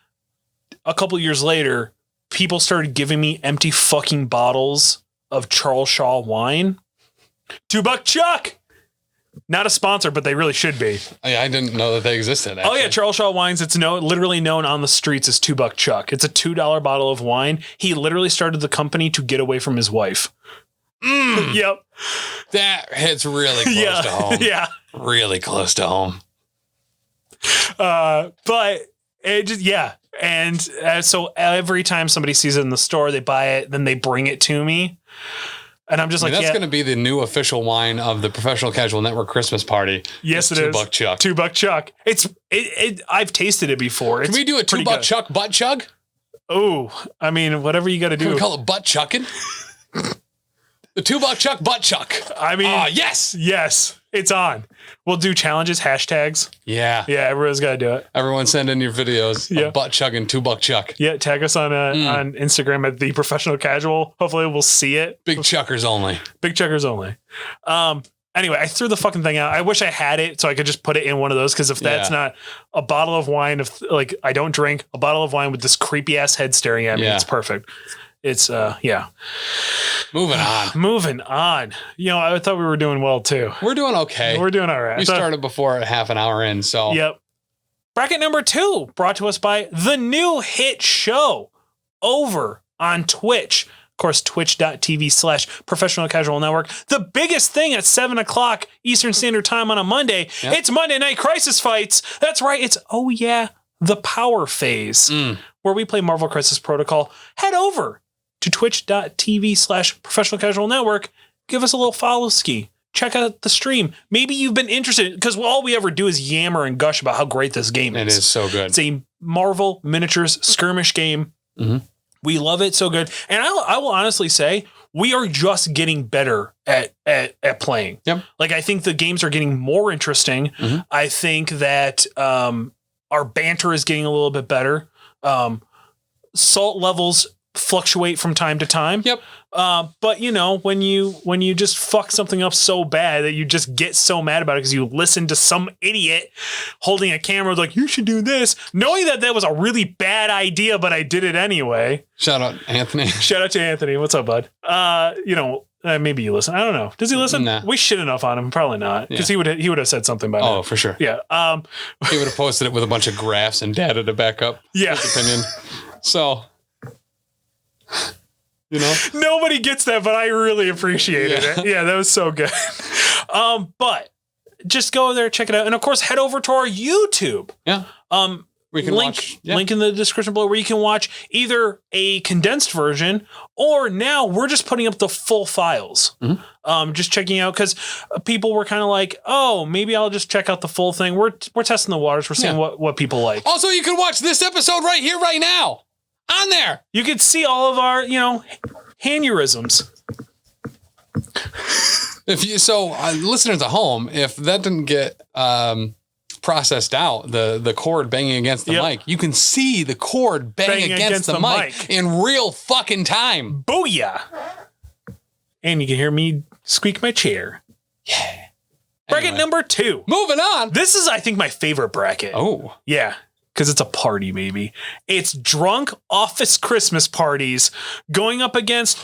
a couple years later, people started giving me empty fucking bottles of Charles Shaw wine. $2 Chuck. Not a sponsor, but they really should be.
I didn't know that they existed. Actually.
Oh yeah, Charles Shaw Wines. It's literally known on the streets as $2 Chuck. It's a $2 bottle of wine. He literally started the company to get away from his wife. Yep.
That hits really close to home.
Yeah.
Really close to home.
But it just, And so every time somebody sees it in the store, they buy it, then they bring it to me. And I'm just like,
that's going to be the new official wine of the Professional Casual Network Christmas party.
Yes, it is.
$2 Chuck.
$2 Chuck. I've tasted it before.
Can we do a $2 Chuck butt chug?
Oh, I mean, whatever you got to do.
Can we call it butt chucking? The $2 Chuck butt chuck.
I mean, yes, it's on. We'll do challenges, hashtags.
Yeah,
everyone's got to do it.
Everyone send in your videos of butt chugging $2 Chuck.
Yeah, tag us on Instagram at the Professional Casual. Hopefully, we'll see it.
Big chuckers only.
Big chuckers only. Anyway, I threw the fucking thing out. I wish I had it so I could just put it in one of those, because if that's not a bottle of wine, I don't drink, a bottle of wine with this creepy ass head staring at me, it's perfect. It's Moving on. You know, I thought we were doing well too.
We're doing okay.
We're doing all right.
We started before at half an hour in, so.
Yep. Bracket number 2, brought to us by the new hit show, over on Twitch. Of course, twitch.tv/professional casual network. The biggest thing at 7 o'clock Eastern Standard Time on a Monday, it's Monday Night Crisis Fights. That's right. It's, the Power Phase, where we play Marvel Crisis Protocol. Head over to twitch.tv/professional casual network. Give us a little follow ski. Check out the stream. Maybe you've been interested, because all we ever do is yammer and gush about how great this game is.
It is so good.
It's a Marvel miniatures skirmish game. Mm-hmm. We love it so good. And I will honestly say, we are just getting better at playing.
Yep.
Like, I think the games are getting more interesting. Mm-hmm. I think that our banter is getting a little bit better. Salt levels fluctuate from time to time.
Yep.
But when you just fuck something up so bad that you just get so mad about it because you listen to some idiot holding a camera like, you should do this, knowing that was a really bad idea, but I did it anyway.
Shout out Anthony.
Shout out to Anthony. What's up, bud? Maybe you listen. I don't know. Does he listen?
Nah.
We shit enough on him. Probably not, because he would have said something by now.
Oh, for sure.
Yeah.
He would have posted it with a bunch of graphs and data to back up his opinion. So,
nobody gets that, but I really appreciated it. Yeah, that was so good. But just go there, check it out, and of course, head over to our YouTube.
Yeah. We can
link in the description below, where you can watch either a condensed version, or now we're just putting up the full files. Mm-hmm. Just checking out, because people were kind of like, oh, maybe I'll just check out the full thing. We're testing the waters. We're seeing what people like.
Also, you can watch this episode right here, right now. On there.
You can see all of our, aneurysms.
Listeners at home, if that didn't get processed out, the cord banging against the mic, you can see the cord banging against the mic in real fucking time.
Booyah. And you can hear me squeak my chair.
Yeah.
Bracket number 2.
Moving on.
This is, I think, my favorite bracket.
Oh.
Yeah. Because it's a party, baby. It's drunk office Christmas parties going up against,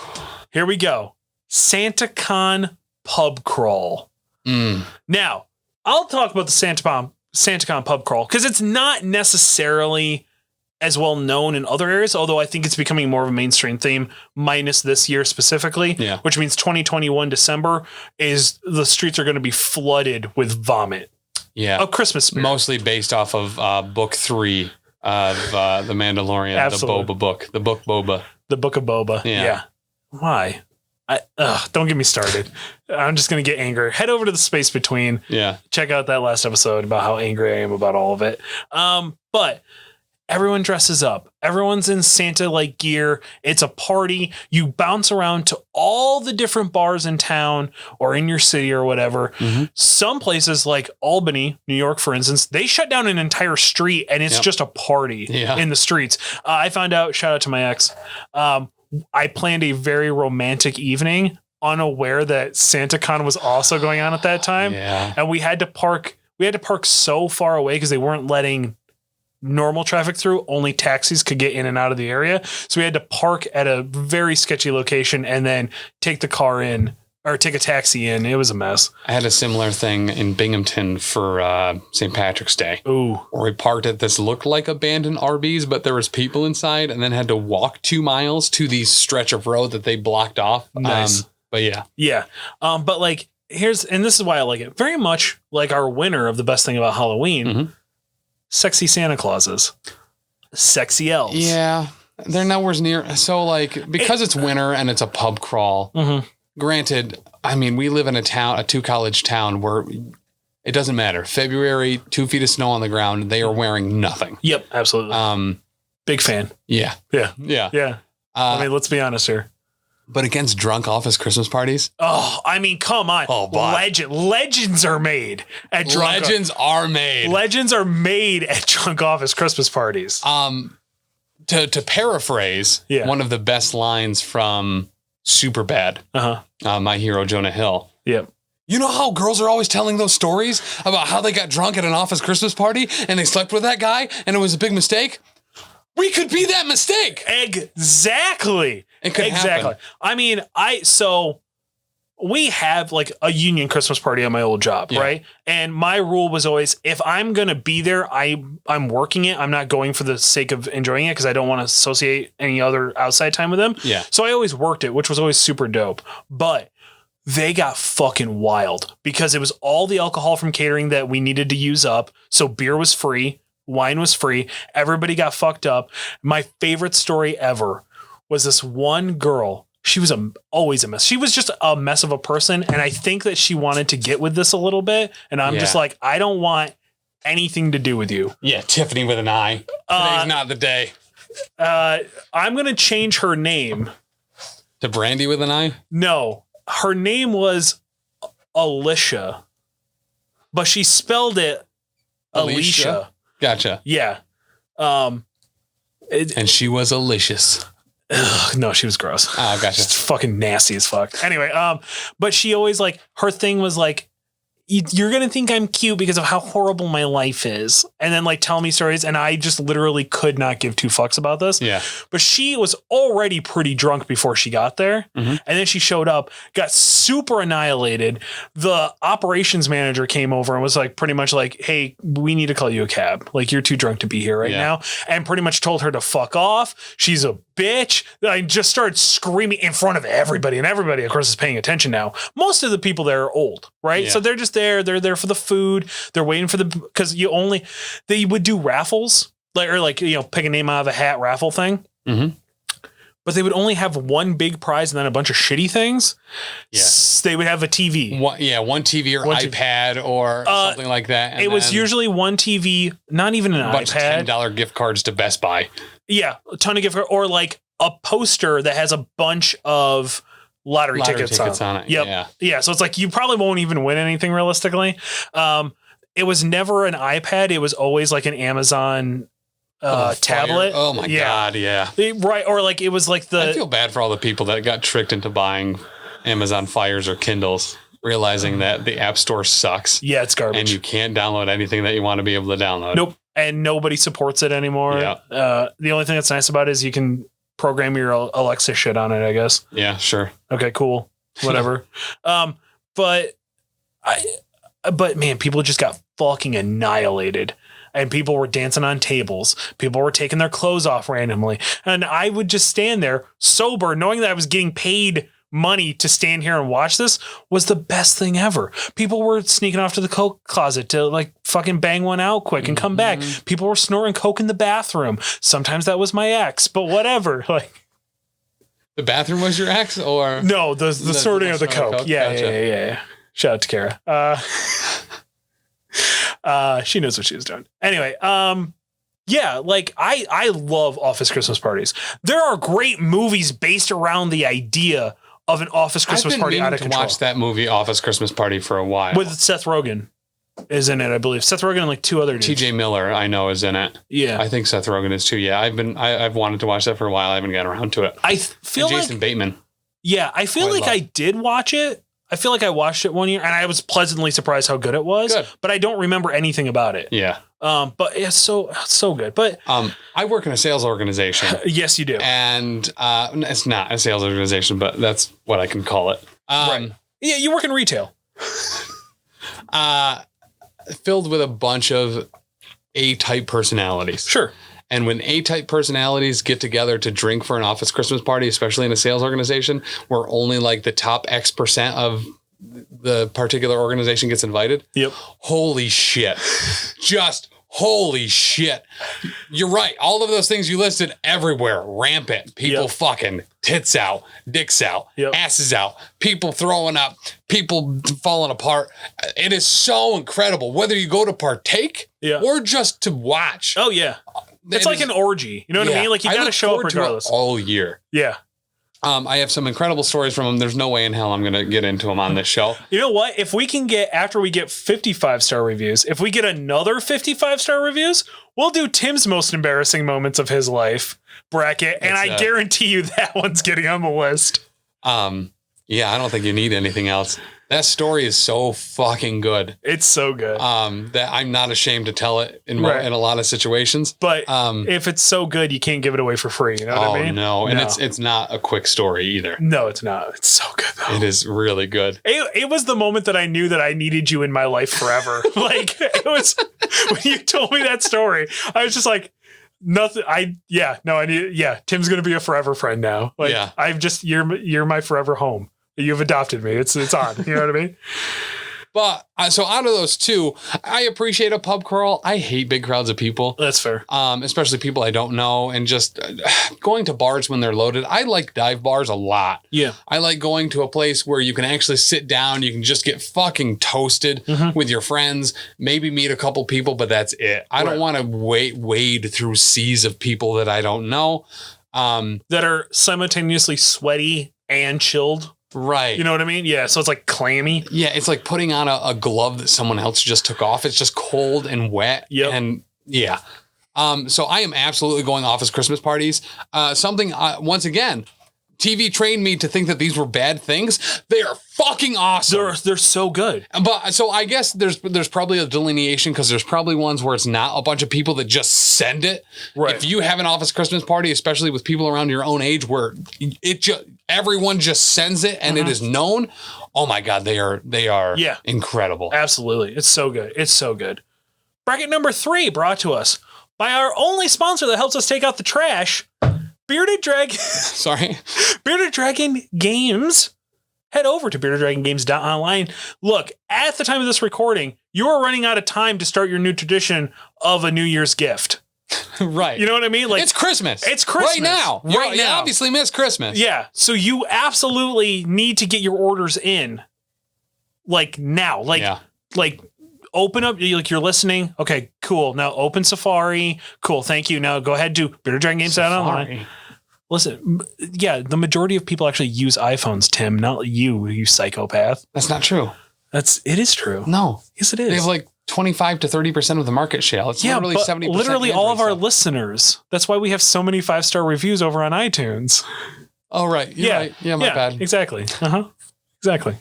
here we go, SantaCon pub crawl. Now, I'll talk about the SantaCon pub crawl, because it's not necessarily as well known in other areas, although I think it's becoming more of a mainstream theme, minus this year specifically, which means 2021 December is the streets are going to be flooded with vomit.
Yeah.
A Christmas spirit.
Mostly based off of book 3 of The Mandalorian, Absolutely. The Boba book. The book Boba.
The Book of Boba. Yeah. Why? Don't get me started. I'm just going to get angry. Head over to the Space Between.
Yeah.
Check out that last episode about how angry I am about all of it. But everyone dresses up. Everyone's in Santa-like gear. It's a party. You bounce around to all the different bars in town or in your city or whatever. Mm-hmm. Some places like Albany, New York, for instance, they shut down an entire street and it's just a party in the streets. I found out, shout out to my ex, I planned a very romantic evening, unaware that SantaCon was also going on at that time.
Yeah.
And we had to park so far away because they weren't letting normal traffic through. Only taxis could get in and out of the area. So we had to park at a very sketchy location and then take the car in, or take a taxi in. It was a mess.
I had a similar thing in Binghamton for St. Patrick's Day.
Ooh.
Where we parked at this looked like abandoned Arby's, but there was people inside, and then had to walk 2 miles to the stretch of road that they blocked off.
Nice.
But yeah.
Yeah. But like, this is why I like it. Very much like our winner of the best thing about Halloween. Mm-hmm. Sexy Santa Clauses. Sexy elves.
Yeah. They're nowhere near. So like, because it's winter and it's a pub crawl, granted, I mean, we live in a 2-college town where it doesn't matter. February, 2 feet of snow on the ground. They are wearing nothing.
Yep. Absolutely. Big fan.
Yeah.
Yeah.
Yeah.
Yeah. I mean, let's be honest here.
But against drunk office Christmas parties?
Oh, I mean, come on.
Oh,
Legends are made at drunk.
Legends are made at
drunk office Christmas parties.
To paraphrase one of the best lines from Superbad, My Hero Jonah Hill.
Yep.
You know how girls are always telling those stories about how they got drunk at an office Christmas party and they slept with that guy and it was a big mistake? We could be that mistake.
Exactly.
It could happen.
I mean, we have like a union Christmas party at my old job, right? And my rule was always, if I'm going to be there, I'm working it. I'm not going for the sake of enjoying it because I don't want to associate any other outside time with them.
Yeah.
So I always worked it, which was always super dope. But they got fucking wild because it was all the alcohol from catering that we needed to use up. So beer was free. Wine was free. Everybody got fucked up. My favorite story ever was this one girl. She was always a mess. She was just a mess of a person. And I think that she wanted to get with this a little bit. And I'm just like, I don't want anything to do with you.
Yeah. Tiffany with an I. Today's not the day.
I'm going to change her name.
To Brandy with an I?
No. Her name was Alicia. But she spelled it Alicia.
Gotcha.
Yeah.
And she was Alicious.
Ugh, no, she was gross.
Oh, gotcha.
Just fucking nasty as fuck. Anyway, but she always like, her thing was like, you're going to think I'm cute because of how horrible my life is. And then like tell me stories. And I just literally could not give two fucks about this.
Yeah.
But she was already pretty drunk before she got there. Mm-hmm. And then she showed up, got super annihilated. The operations manager came over and was like, pretty much like, hey, we need to call you a cab. Like, you're too drunk to be here right now. And pretty much told her to fuck off. She's a bitch. I just started screaming in front of everybody. And everybody, of course, is paying attention now. Most of the people there are old, right? So they're just there. They're there for the food. They're waiting for because they would do raffles, pick a name out of a hat raffle thing. Mm-hmm. But they would only have one big prize and then a bunch of shitty things. Yeah. They would have a TV.
One TV or iPad or something like that.
It was usually one TV, not even an iPad. A bunch
of $10 gift cards to Best Buy.
Yeah, a ton of gift cards. Or like a poster that has a bunch of lottery tickets on it. Yep. Yeah. So it's like you probably won't even win anything realistically. It was never an iPad. It was always like an Amazon tablet.
Oh my God. Yeah.
Right. Or like it was like
I feel bad for all the people that got tricked into buying Amazon Fires or Kindles, realizing that the App Store sucks.
Yeah, it's garbage.
And you can't download anything that you want to be able to download.
Nope. And nobody supports it anymore. Yeah. The only thing that's nice about it is you can program your Alexa shit on it, I guess.
Yeah, sure.
Okay, cool. Whatever. But man, people just got fucking annihilated. And people were dancing on tables. People were taking their clothes off randomly. And I would just stand there sober, knowing that I was getting paid money to stand here and watch this was the best thing ever. People were sneaking off to the Coke closet to like fucking bang one out quick and come back. People were snorting Coke in the bathroom. Sometimes that was my ex, but whatever. Like,
the bathroom was your ex, or
no, the snorting of the Coke. Yeah, gotcha. Yeah. Shout out to Kara. She knows what she was doing. Anyway, yeah, like I love office Christmas parties. There are great movies based around the idea of an office Christmas party out of control.
I've been watch that movie Office Christmas Party for a while.
With Seth Rogen is in it, I believe. Seth Rogen and like two other dudes.
TJ Miller, I know, is in it.
Yeah.
I think Seth Rogen is too. Yeah, I've wanted to watch that for a while. I haven't gotten around to it.
I feel
and Jason Bateman.
Yeah, I feel like I did watch it. I feel like I watched it one year and I was pleasantly surprised how good it was. Good. But I don't remember anything about it.
Yeah.
But it's so good. But
I work in a sales organization.
Yes, you do.
And it's not a sales organization, but that's what I can call it.
Right. Yeah, you work in retail.
Filled with a bunch of A-type personalities.
Sure.
And when A-type personalities get together to drink for an office Christmas party, especially in a sales organization, where only like the top X% of the particular organization gets invited.
Yep.
Holy shit. Just holy shit. You're right. All of those things you listed everywhere. Rampant. People fucking tits out, dicks out, asses out, people throwing up, people falling apart. It is so incredible. Whether you go to partake or just to watch.
Oh, yeah. It's like an orgy. You know what I mean? Like, you got to show up regardless.
All year.
Yeah.
I have some incredible stories from them. There's no way in hell I'm going to get into them on this show.
You know what? If we can get, after we get 55-star reviews, if we get another 55-star reviews, we'll do Tim's most embarrassing moments of his life bracket. And I guarantee you that one's getting on the list.
Yeah, I don't think you need anything else. That story is so fucking good.
It's so good.
That I'm not ashamed to tell it in a lot of situations.
But if it's so good, you can't give it away for free. You know what I mean?
No. And it's not a quick story either.
No, it's not. It's so good though.
It is really good.
It was the moment that I knew that I needed you in my life forever. Like it was when you told me that story, I was just like, nothing. Tim's going to be a forever friend now. Like you're my forever home. You've adopted me. It's on. You know what I mean?
But so out of those two, I appreciate a pub crawl. I hate big crowds of people.
That's fair.
Especially people I don't know, and just going to bars when they're loaded. I like dive bars a lot.
Yeah.
I like going to a place where you can actually sit down. You can just get fucking toasted with your friends. Maybe meet a couple people, but that's it. I don't want to wade through seas of people that I don't know.
That are simultaneously sweaty and chilled.
Right.
You know what I mean? Yeah. So it's like clammy.
Yeah. It's like putting on a glove that someone else just took off. It's just cold and wet.
Yep.
And yeah. So I am absolutely going office Christmas parties. Something, once again, TV trained me to think that these were bad things. They are fucking awesome.
They're so good.
But so I guess there's probably a delineation because there's probably ones where it's not a bunch of people that just send it.
Right.
If you have an office Christmas party, especially with people around your own age where everyone just sends it and it is known. Oh my God, they are incredible.
Absolutely. It's so good. It's so good. Bracket number 3 brought to us by our only sponsor that helps us take out the trash, Bearded Dragon.
Sorry.
Bearded Dragon Games. Head over to beardeddragongames.online. Look, at the time of this recording, you are running out of time to start your new tradition of a New Year's gift.
Right.
You know what I mean? Like
it's Christmas.
It's Christmas.
Right now. You obviously miss Christmas.
Yeah. So you absolutely need to get your orders in. Like now. Like open up, like you're listening. Okay, cool. Now open Safari. Cool. Thank you. Now go ahead to beardeddragongames.online. Listen, the majority of people actually use iPhones, Tim, not you psychopath.
That's not true.
It is true.
No.
Yes, it is.
They have like 25 to 30% of the market share. It's literally 70%.
Literally all of our listeners. That's why we have so many 5-star reviews over on iTunes.
Oh, right. You're right. Yeah, my bad.
Exactly. Exactly.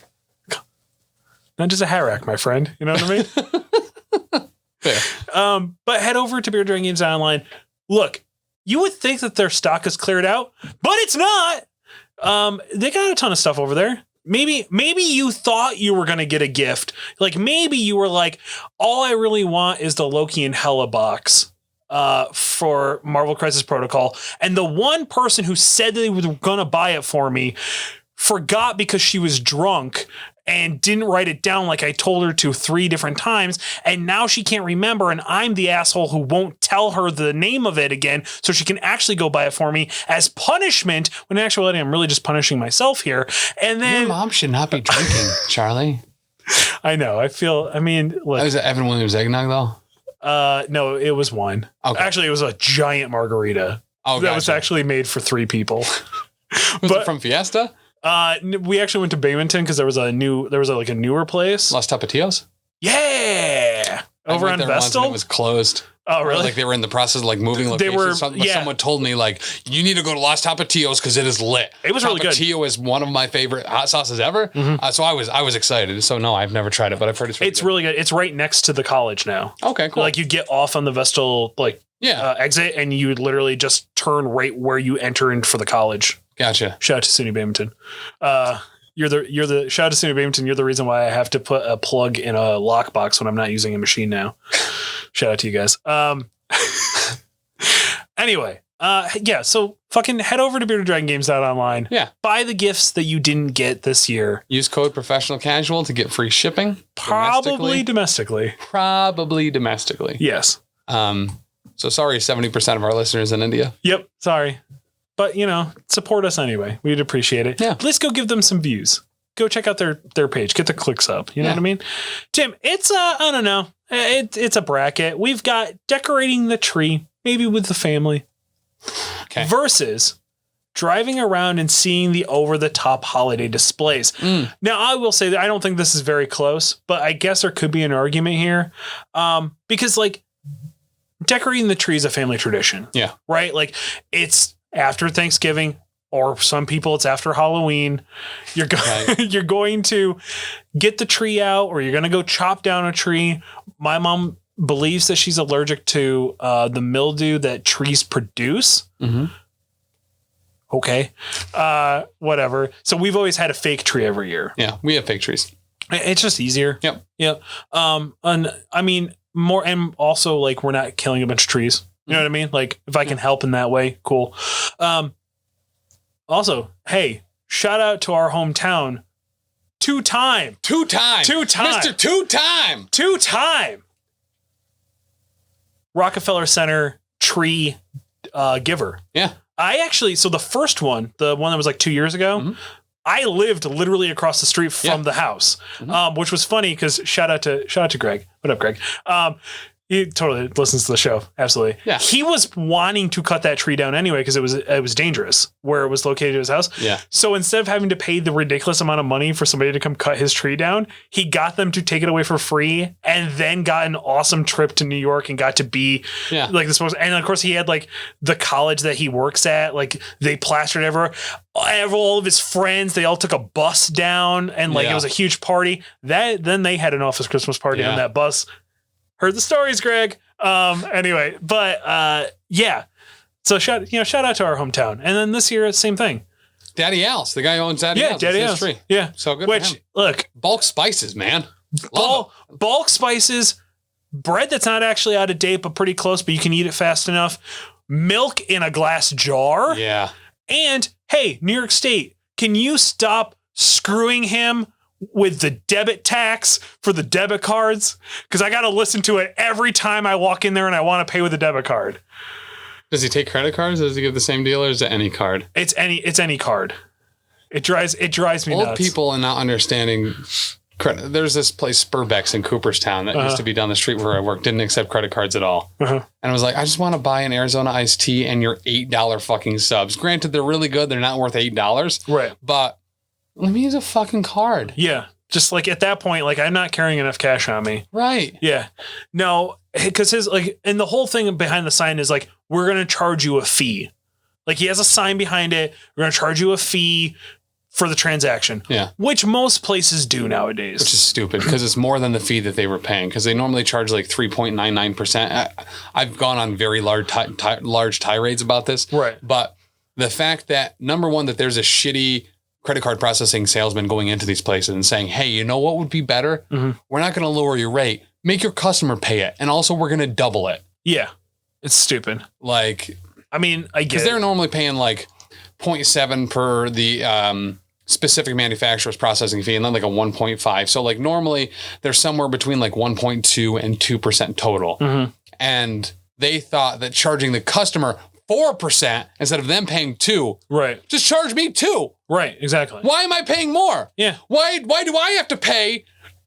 Not just a hat rack, my friend. You know what I mean?
Fair.
But head over to Bearded Dragon Games Online. Look, you would think that their stock is cleared out, but it's not. They got a ton of stuff over there. Maybe you thought you were going to get a gift. Like maybe you were like, all I really want is the Loki and Hela box for Marvel Crisis Protocol. And the one person who said they were going to buy it for me forgot because she was drunk and didn't write it down like I told her to 3 different times. And now she can't remember. And I'm the asshole who won't tell her the name of it again so she can actually go buy it for me as punishment. When in actuality, I'm really just punishing myself here. And then
your mom should not be drinking, Charlie.
I know. Look.
Was it Evan Williams eggnog though?
No, it was wine. Okay. Actually, it was a giant margarita.
Oh,
that was actually made for 3 people.
Was it from Fiesta?
We actually went to Binghamton because there was a newer place.
Los Tapatios?
Yeah. Over on Vestal?
It was closed.
Oh, really?
Like they were in the process of like moving locations. Someone told me like, you need to go to Los Tapatios because it is lit.
It was really good.
Tapatio is one of my favorite hot sauces ever. Mm-hmm. So I was excited. So no, I've never tried it, but I've heard it's
really good. It's right next to the college now.
Okay, cool.
Like you get off on the Vestal exit and you literally just turn right where you enter in for the college.
Gotcha.
Shout out to SUNY Binghamton. You're the shout out to SUNY Binghamton. You're the reason why I have to put a plug in a lockbox when I'm not using a machine now. Shout out to you guys. Anyway, so fucking head over to beardeddragongames.online.
Yeah.
Buy the gifts that you didn't get this year.
Use code professional casual to get free shipping.
Probably domestically.
Yes. So sorry, 70% of our listeners in India.
Yep. Sorry. But, support us anyway. We'd appreciate it.
Yeah.
Let's go give them some views. Go check out their page. Get the clicks up. You know what I mean? Tim, it's I don't know. It's a bracket. We've got decorating the tree, maybe with the family.
Okay.
Versus driving around and seeing the over-the-top holiday displays. Now, I will say that I don't think this is very close, but I guess there could be an argument here. Because, decorating the tree is a family tradition.
Yeah.
Right? It's after Thanksgiving, or some people it's after Halloween. You're you're going to get the tree out, or you're going to go chop down a tree. My mom believes that she's allergic to the mildew that trees produce. Mm-hmm. Okay. Whatever. So we've always had a fake tree every year.
Yeah, we have fake trees.
It's just easier.
Yep.
Yeah. And I mean, more, and also like we're not killing a bunch of trees. You know what I mean? Like if I can help in that way, cool. Also, hey, shout out to our hometown. Two-time. Mr. Two-time. Rockefeller Center tree giver.
Yeah.
So the first one, the one that was like 2 years ago, I lived literally across the street from the house, which was funny because shout out to Greg. What up, Greg? He totally listens to the show. Absolutely.
Yeah.
He was wanting to cut that tree down anyway because it was dangerous where it was located at his house.
Yeah.
So instead of having to pay the ridiculous amount of money for somebody to come cut his tree down, he got them to take it away for free and then got an awesome trip to New York and got to be like this. And of course he had like the college that he works at, like they plastered everywhere. All of his friends, they all took a bus down and like it was a huge party. Then they had an office Christmas party on that bus. Heard the stories, Greg. Anyway, but So shout out to our hometown. And then this year, it's the same thing.
Daddy Al's, the guy who owns Daddy Al's.
Daddy Al's. Tree. Yeah.
So good for him.
Look.
Bulk spices, man.
Bulk spices, bread that's not actually out of date, but pretty close, but you can eat it fast enough. Milk in a glass jar.
Yeah.
And, hey, New York State, can you stop screwing him with the debit tax for the debit cards? Because I got to listen to it every time I walk in there and I want to pay with a debit card.
Does he take credit cards? Does he give the same deal, or is it any card?
It's any card. It drives me nuts.
Old people and not understanding credit. There's this place, Spurbeck's in Cooperstown, that used to be down the street where I work. Didn't accept credit cards at all. And I was like, I just want to buy an Arizona iced tea and your $8 fucking subs. Granted, they're really good. They're not worth $8.
Right.
But let me use a fucking card.
Yeah. Just like at that point, like I'm not carrying enough cash on me.
Right.
Yeah. No, because his and the whole thing behind the sign is like, we're going to charge you a fee. Like he has a sign behind it. We're going to charge you a fee for the transaction.
Yeah.
Which most places do nowadays.
Which is stupid because it's more than the fee that they were paying, because they normally charge like 3.99%. I've gone on very large tirades about this.
Right.
But the fact that, number one, that there's a shitty credit card processing salesman going into these places and saying, hey, you know what would be better? We're not going to lower your rate. Make your customer pay it. And also we're going to double it.
Yeah. It's stupid.
Like,
I mean, I get it.
Because they're normally paying like 0.7 per the specific manufacturer's processing fee and then like a 1.5. So like normally they're somewhere between like 1.2 and 2% total. And they thought that charging the customer 4% instead of them paying 2%.
Right.
Just charge me 2%.
Right. Exactly.
Why am I paying more?
Yeah.
Why do I have to pay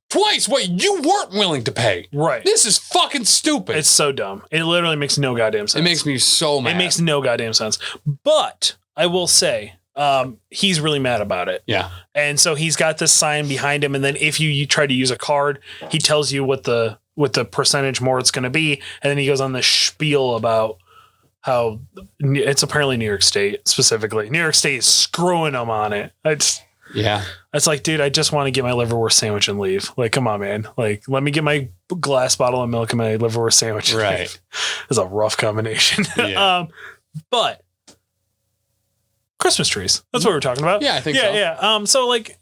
twice what you weren't willing to pay?
Right.
This is fucking stupid.
It's so dumb. It literally makes no goddamn sense.
It makes me so mad.
It makes no goddamn sense. But I will say, he's really mad about it.
Yeah.
And so he's got this sign behind him. And then if you try to use a card, he tells you what the percentage more it's going to be. And then he goes on this spiel about how it's apparently New York State specifically. New York State is screwing them on it. It's like, dude, I just want to get my liverwurst sandwich and leave. Like, come on, man. Like, let me get my glass bottle of milk and my liverwurst sandwich.
Right.
It's a rough combination.
Yeah.
But Christmas trees. That's what we're talking about.
Yeah, I think so.
Yeah. So like,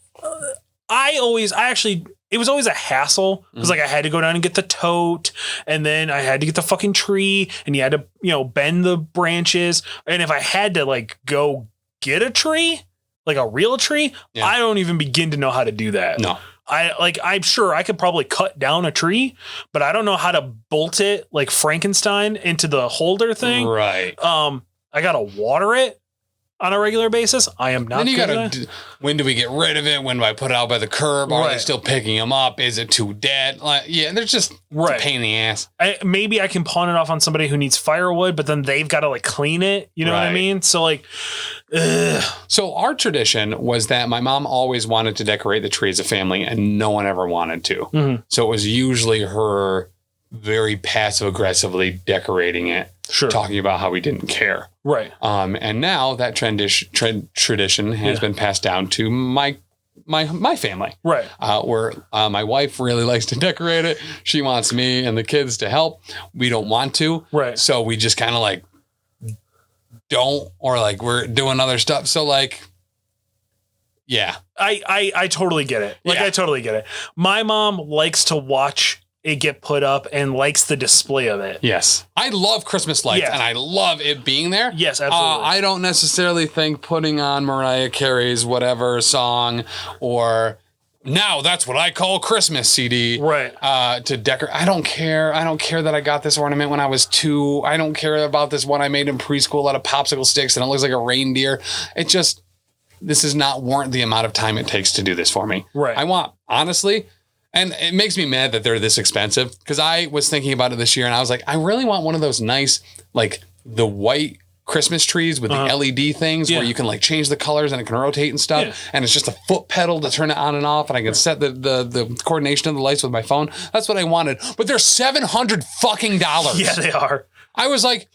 it was always a hassle because like I had to go down and get the tote, and then I had to get the fucking tree, and you had to, bend the branches. And if I had to like go get a tree, like a real tree, I don't even begin to know how to do that.
No.
I'm sure I could probably cut down a tree, but I don't know how to bolt it like Frankenstein into the holder thing.
Right.
I got to water it on a regular basis. I am not.
Then you gotta. When do we get rid of it? When do I put it out by the curb? Are they still picking them up? Is it too dead? Like, yeah, they're just a pain in the ass.
Maybe I can pawn it off on somebody who needs firewood, but then they've got to like clean it. You know what I mean? So like,
So our tradition was that my mom always wanted to decorate the tree as a family, and no one ever wanted to. So it was usually her very passive aggressively decorating it. talking about how we didn't care.
Right.
And now that tradition has been passed down to my family.
Right.
Where my wife really likes to decorate it. She wants me and the kids to help. We don't want to.
Right.
So we just kind of like don't, or like we're doing other stuff. So like, yeah.
I totally get it. Like, I totally get it. My mom likes to watch it get put up and likes the display of it.
Yes. I love Christmas lights and I love it being there.
Yes, absolutely.
I don't necessarily think putting on Mariah Carey's whatever song or now that's what I call Christmas CD.
Right.
To decorate. I don't care. I don't care that I got this ornament when I was 2. I don't care about this one I made in preschool out of popsicle sticks and it looks like a reindeer. It just, this is not warrant the amount of time it takes to do this for me.
Right.
I want, honestly, and it makes me mad that they're this expensive because I was thinking about it this year and I was like, I really want one of those nice, like the white Christmas trees with the LED things where you can like change the colors and it can rotate and stuff. Yeah. And it's just a foot pedal to turn it on and off. And I can set the coordination of the lights with my phone. That's what I wanted. But they're $700 fucking dollars.
Yeah, they are. I
was like,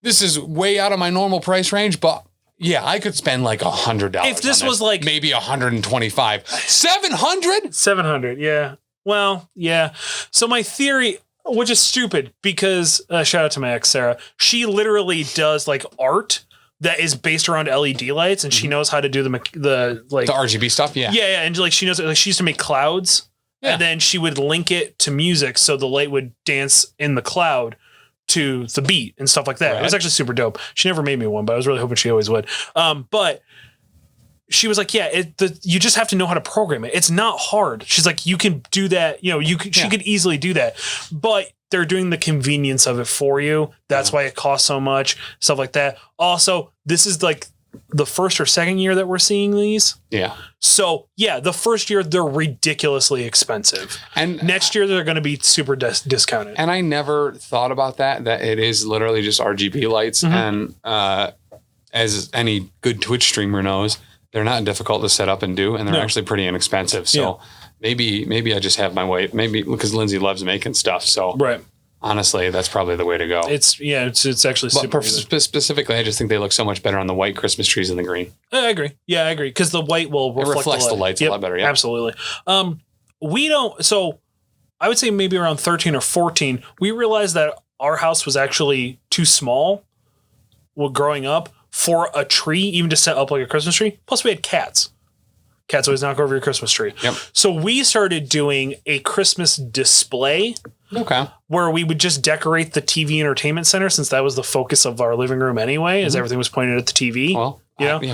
this is way out of my normal price range, but yeah, I could spend like $100.
If this was like
maybe $125, $700?
700, yeah. Well, yeah. So my theory, which is stupid, because shout out to my ex Sarah, she literally does like art that is based around LED lights, and she knows how to do the
RGB stuff. Yeah,
and like she knows, like she used to make clouds, and then she would link it to music, so the light would dance in the cloud to the beat and stuff like that. Right. It was actually super dope. She never made me one, but I was really hoping she always would. But she was like, you just have to know how to program it. It's not hard. She's like, you can do that. You know, she could easily do that, but they're doing the convenience of it for you. That's why it costs so much, stuff like that. Also, this is like the first or second year that we're seeing these.
Yeah.
So the first year they're ridiculously expensive, and next year they're going to be super discounted.
And I never thought about that it is literally just RGB lights. And as any good Twitch streamer knows, they're not difficult to set up and do, and they're actually pretty inexpensive. So maybe I just have my way. Maybe because Lindsay loves making stuff. So honestly, that's probably the way to go.
It's actually super.
But specifically, I just think they look so much better on the white Christmas trees than the green.
I agree. Yeah, I agree. Because the white will
reflects the lights a lot better. Yeah,
absolutely. We don't. So I would say maybe around 13 or 14, we realized that our house was actually too small. Growing up for a tree, even to set up like a Christmas tree. Plus, we had cats. Cats always knock over your Christmas tree.
Yep.
So we started doing a Christmas display.
Okay.
Where we would just decorate the TV entertainment center, since that was the focus of our living room anyway, as everything was pointed at the TV.
Well,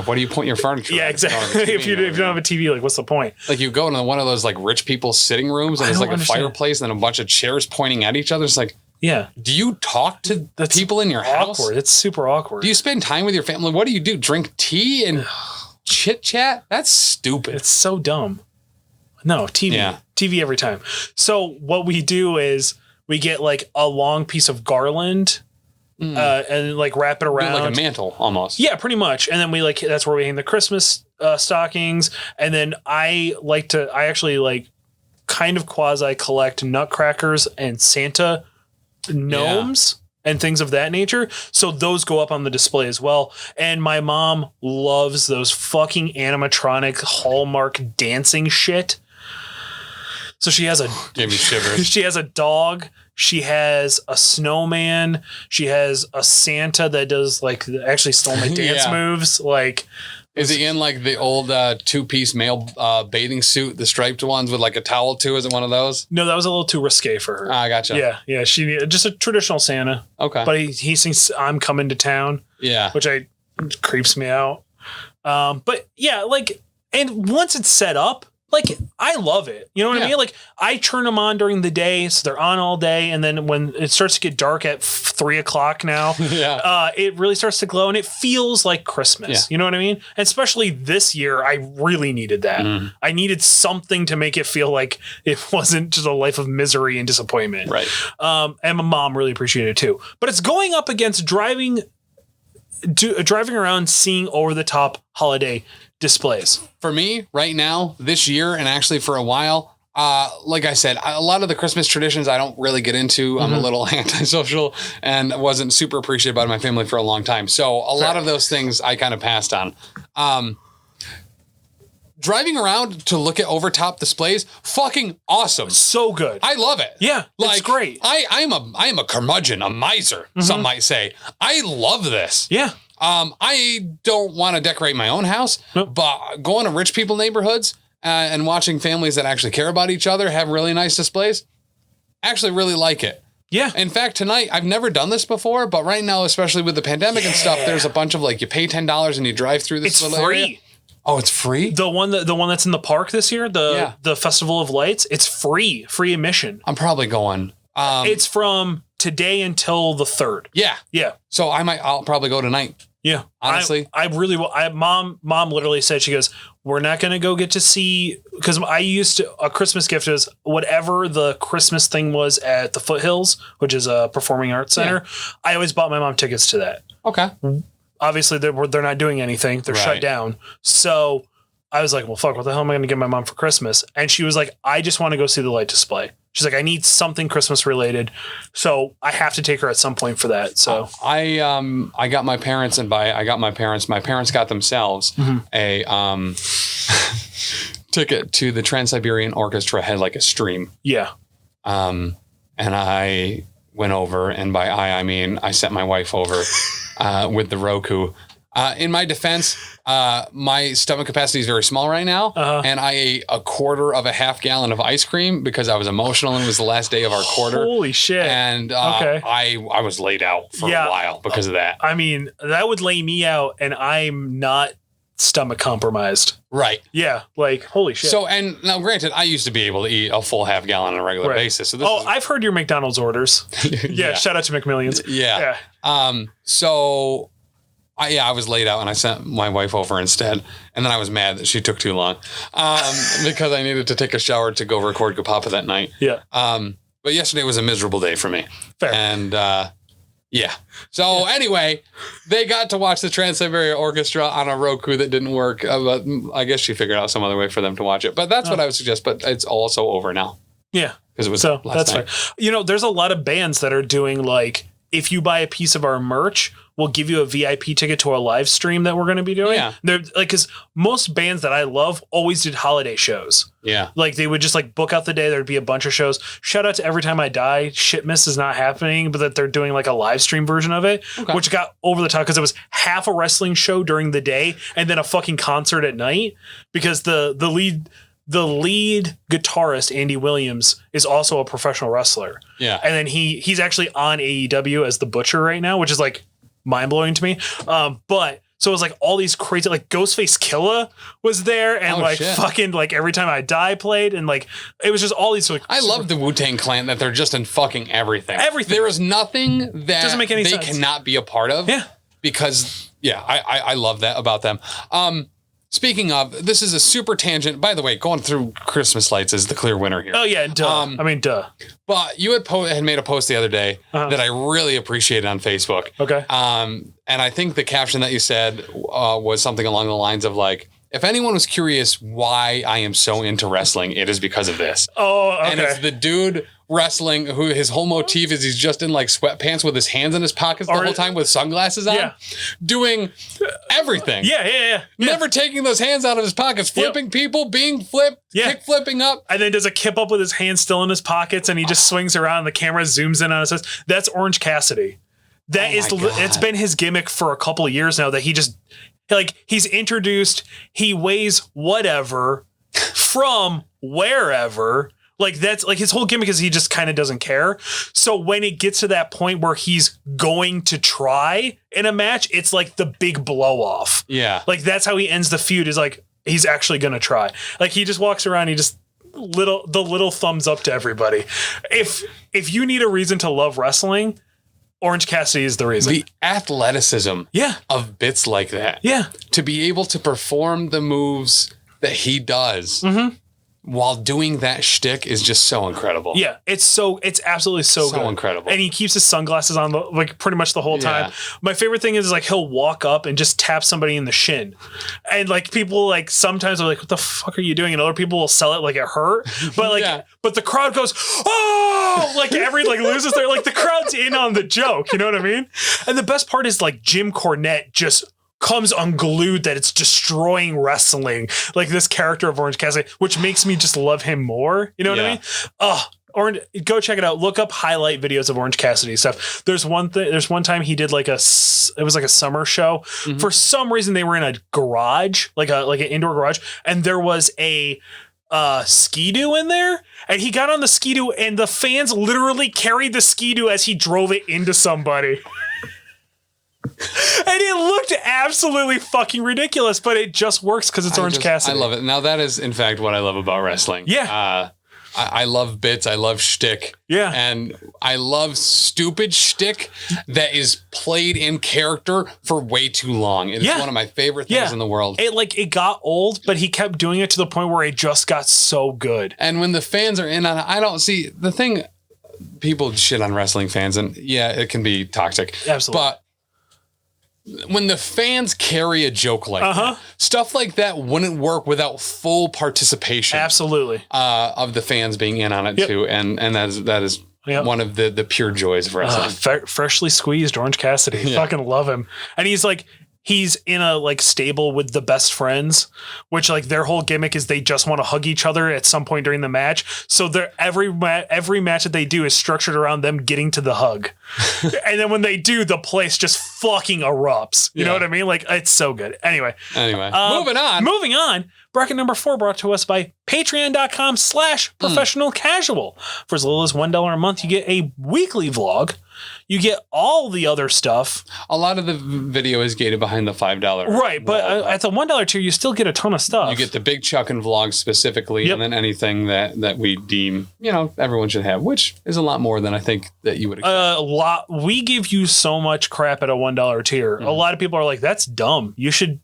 what do you point your furniture?
Yeah, exactly. If you don't have a TV, like, what's the point?
Like, you go into one of those like rich people's sitting rooms, and there's like a fireplace and then a bunch of chairs pointing at each other. It's like, do you talk to the people in your house?
Awkward. It's super awkward.
Do you spend time with your family? What do you do? Drink tea and chit chat? That's stupid.
It's so dumb. No, TV. Yeah. TV every time. So what we do is we get like a long piece of garland and like wrap it around.
Like a mantle almost.
Yeah, pretty much. And then we that's where we hang the Christmas stockings. And then I actually like kind of quasi collect nutcrackers and Santa gnomes and things of that nature. So those go up on the display as well. And my mom loves those fucking animatronic Hallmark dancing shit. So she has
gave me shivers.
She has a dog. She has a snowman. She has a Santa that does like actually stole my dance moves. Like,
is he in like the old 2-piece male bathing suit, the striped ones with like a towel too? Is it one of those?
No, that was a little too risque for her.
I gotcha.
Yeah. She just a traditional Santa.
Okay.
But he sings "I'm Coming to Town."
Yeah.
Which creeps me out. But yeah, like, and once it's set up, like, I love it. You know what I mean? Like, I turn them on during the day, so they're on all day. And then when it starts to get dark at 3 o'clock now, it really starts to glow, and it feels like Christmas. Yeah. You know what I mean? And especially this year, I really needed that. I needed something to make it feel like it wasn't just a life of misery and disappointment.
Right.
And my mom really appreciated it too. But it's going up against driving around, seeing over the top holiday displays.
For me right now, this year, and actually for a while, like I said, a lot of the Christmas traditions I don't really get into. I'm a little antisocial and wasn't super appreciated by my family for a long time. So a lot of those things I kind of passed on. Driving around to look at overtop displays, fucking awesome.
So good.
I love it.
Yeah, it's great.
I am a curmudgeon, a miser, some might say. I love this.
Yeah.
I don't want to decorate my own house, but going to rich people neighborhoods and watching families that actually care about each other have really nice displays, actually really like it.
Yeah.
In fact, tonight, I've never done this before, but right now, especially with the pandemic and stuff, there's a bunch of you pay $10 and you drive through this little area.
It's free.
Oh, it's free?
The one that's in the park this year, the Festival of Lights, it's free admission.
I'm probably going.
It's from today until the 3rd.
Yeah.
Yeah.
So I'll probably go tonight.
Yeah.
Honestly.
I really will. Mom literally said, she goes, we're not going to go get to see, because I used to, a Christmas gift is whatever the Christmas thing was at the Foothills, which is a performing arts center. Yeah. I always bought my mom tickets to that.
Okay.
Obviously, they're not doing anything. They're shut down. So I was like, well, fuck, what the hell am I going to give my mom for Christmas? And she was like, I just want to go see the light display. She's like, I need something Christmas related. So I have to take her at some point for that. So
I got my parents, my parents got themselves a ticket to the Trans-Siberian Orchestra, had a stream.
Yeah.
And I went over, and by I mean I sent my wife over with the Roku. In my defense, my stomach capacity is very small right now, and I ate a quarter of a half gallon of ice cream because I was emotional and it was the last day of our quarter.
Holy shit.
And I was laid out for a while because of that.
I mean, that would lay me out, and I'm not stomach compromised.
Right.
Yeah. Holy shit.
So, and now granted, I used to be able to eat a full half gallon on a regular basis. So
I've heard your McDonald's orders. Yeah. Shout out to McMillions.
Yeah. So I was laid out and I sent my wife over instead. And then I was mad that she took too long because I needed to take a shower to go record Kapapa that night.
Yeah.
But yesterday was a miserable day for me.
Fair.
And yeah. So anyway, they got to watch the Trans-Siberian Orchestra on a Roku that didn't work. But I guess she figured out some other way for them to watch it. But that's what I would suggest. But it's also over now.
Yeah.
Because it was
so
last night.
Fine. There's a lot of bands that are doing if you buy a piece of our merch, we'll give you a VIP ticket to a live stream that we're going to be doing.
Yeah.
They're because most bands that I love always did holiday shows.
Yeah.
They would just book out the day. There'd be a bunch of shows. Shout out to Every Time I Die. Shitmas is not happening, but that they're doing a live stream version of it, which got over the top because it was half a wrestling show during the day and then a fucking concert at night because the lead guitarist, Andy Williams, is also a professional wrestler.
Yeah.
And then he's actually on AEW as the Butcher right now, which is mind blowing to me. But so it was all these crazy, Ghostface Killa was there and fucking Every Time I Die played. And it was just all these.
I love the Wu-Tang Clan that they're just in fucking everything.
Everything.
There is nothing that
doesn't make any
they
sense.
cannot be a part of.
Yeah.
Because I love that about them. Speaking of, this is a super tangent. By the way, going through Christmas lights is the clear winner here.
Oh, yeah, duh. Duh.
But you had made a post the other day that I really appreciated on Facebook.
Okay.
And I think the caption that you said was something along the lines of if anyone was curious why I am so into wrestling, it is because of this.
Oh, okay.
And it's the dude wrestling who his whole motif is he's just in sweatpants with his hands in his pockets the whole time with sunglasses on, doing everything.
Yeah.
Never taking those hands out of his pockets, flipping people, being flipped, kick flipping up.
And then does a kip up with his hands still in his pockets and he just swings around and the camera zooms in on his face. That's Orange Cassidy. It's been his gimmick for a couple of years now that he just he's introduced, he weighs whatever from wherever. That's his whole gimmick is he just kind of doesn't care. So when it gets to that point where he's going to try in a match, it's the big blow off.
Yeah.
That's how he ends the feud is he's actually going to try. He just walks around, he just little thumbs up to everybody. If you need a reason to love wrestling, Orange Cassidy is the reason.
The athleticism of bits like that.
Yeah.
To be able to perform the moves that he does while doing that shtick is just so incredible.
Yeah, it's absolutely so good.
Incredible.
And he keeps his sunglasses on like pretty much the whole time. My favorite thing is like he'll walk up and just tap somebody in the shin. And like people like sometimes are like, what the fuck are you doing? And other people will sell it like it hurt. But like but the crowd goes, oh, like every like loses their like the crowd's in on the joke, you know what I mean? And the best part is like Jim Cornette just comes unglued that it's destroying wrestling, like this character of Orange Cassidy, which makes me just love him more. You know what I mean? Go check it out. Look up highlight videos of Orange Cassidy stuff. There's one time he did like it was like a summer show. Mm-hmm. For some reason they were in a garage, like an indoor garage, and there was a Ski-Doo in there, and he got on the Ski-Doo and the fans literally carried the Ski-Doo as he drove it into somebody. And it looked absolutely fucking ridiculous, but it just works because it's Orange Cassidy.
I love it. Now that is, in fact, what I love about wrestling.
Yeah.
I love bits. I love shtick. Yeah. And I love stupid shtick that is played in character for way too long. It's one of my favorite things in the world.
It got old, but he kept doing it to the point where it just got so good.
And when the fans are in on it, I don't see the thing. People shit on wrestling fans, and it can be toxic.
Absolutely.
But when the fans carry a joke like that, stuff like that wouldn't work without full participation.
Absolutely.
Of the fans being in on it too. And that is one of the pure joys of wrestling.
Freshly squeezed Orange Cassidy. Fucking love him. And he's in a like stable with the best friends, which like their whole gimmick is they just want to hug each other at some point during the match. So every match that they do is structured around them getting to the hug. And then when they do, the place just fucking erupts. You know what I mean? Like it's so good. Anyway, moving on. Bracket number 4 brought to us by patreon.com/professional casual. For as little as $1 a month, you get a weekly vlog. You get all the other stuff.
A lot of the video is gated behind the $5.
Right, but at the $1 tier, you still get a ton of stuff.
You get the Big Chuck and vlogs specifically, and then anything that we deem, everyone should have, which is a lot more than I think that you would expect.
A lot. We give you so much crap at a $1 tier. Mm-hmm. A lot of people are like, that's dumb. You should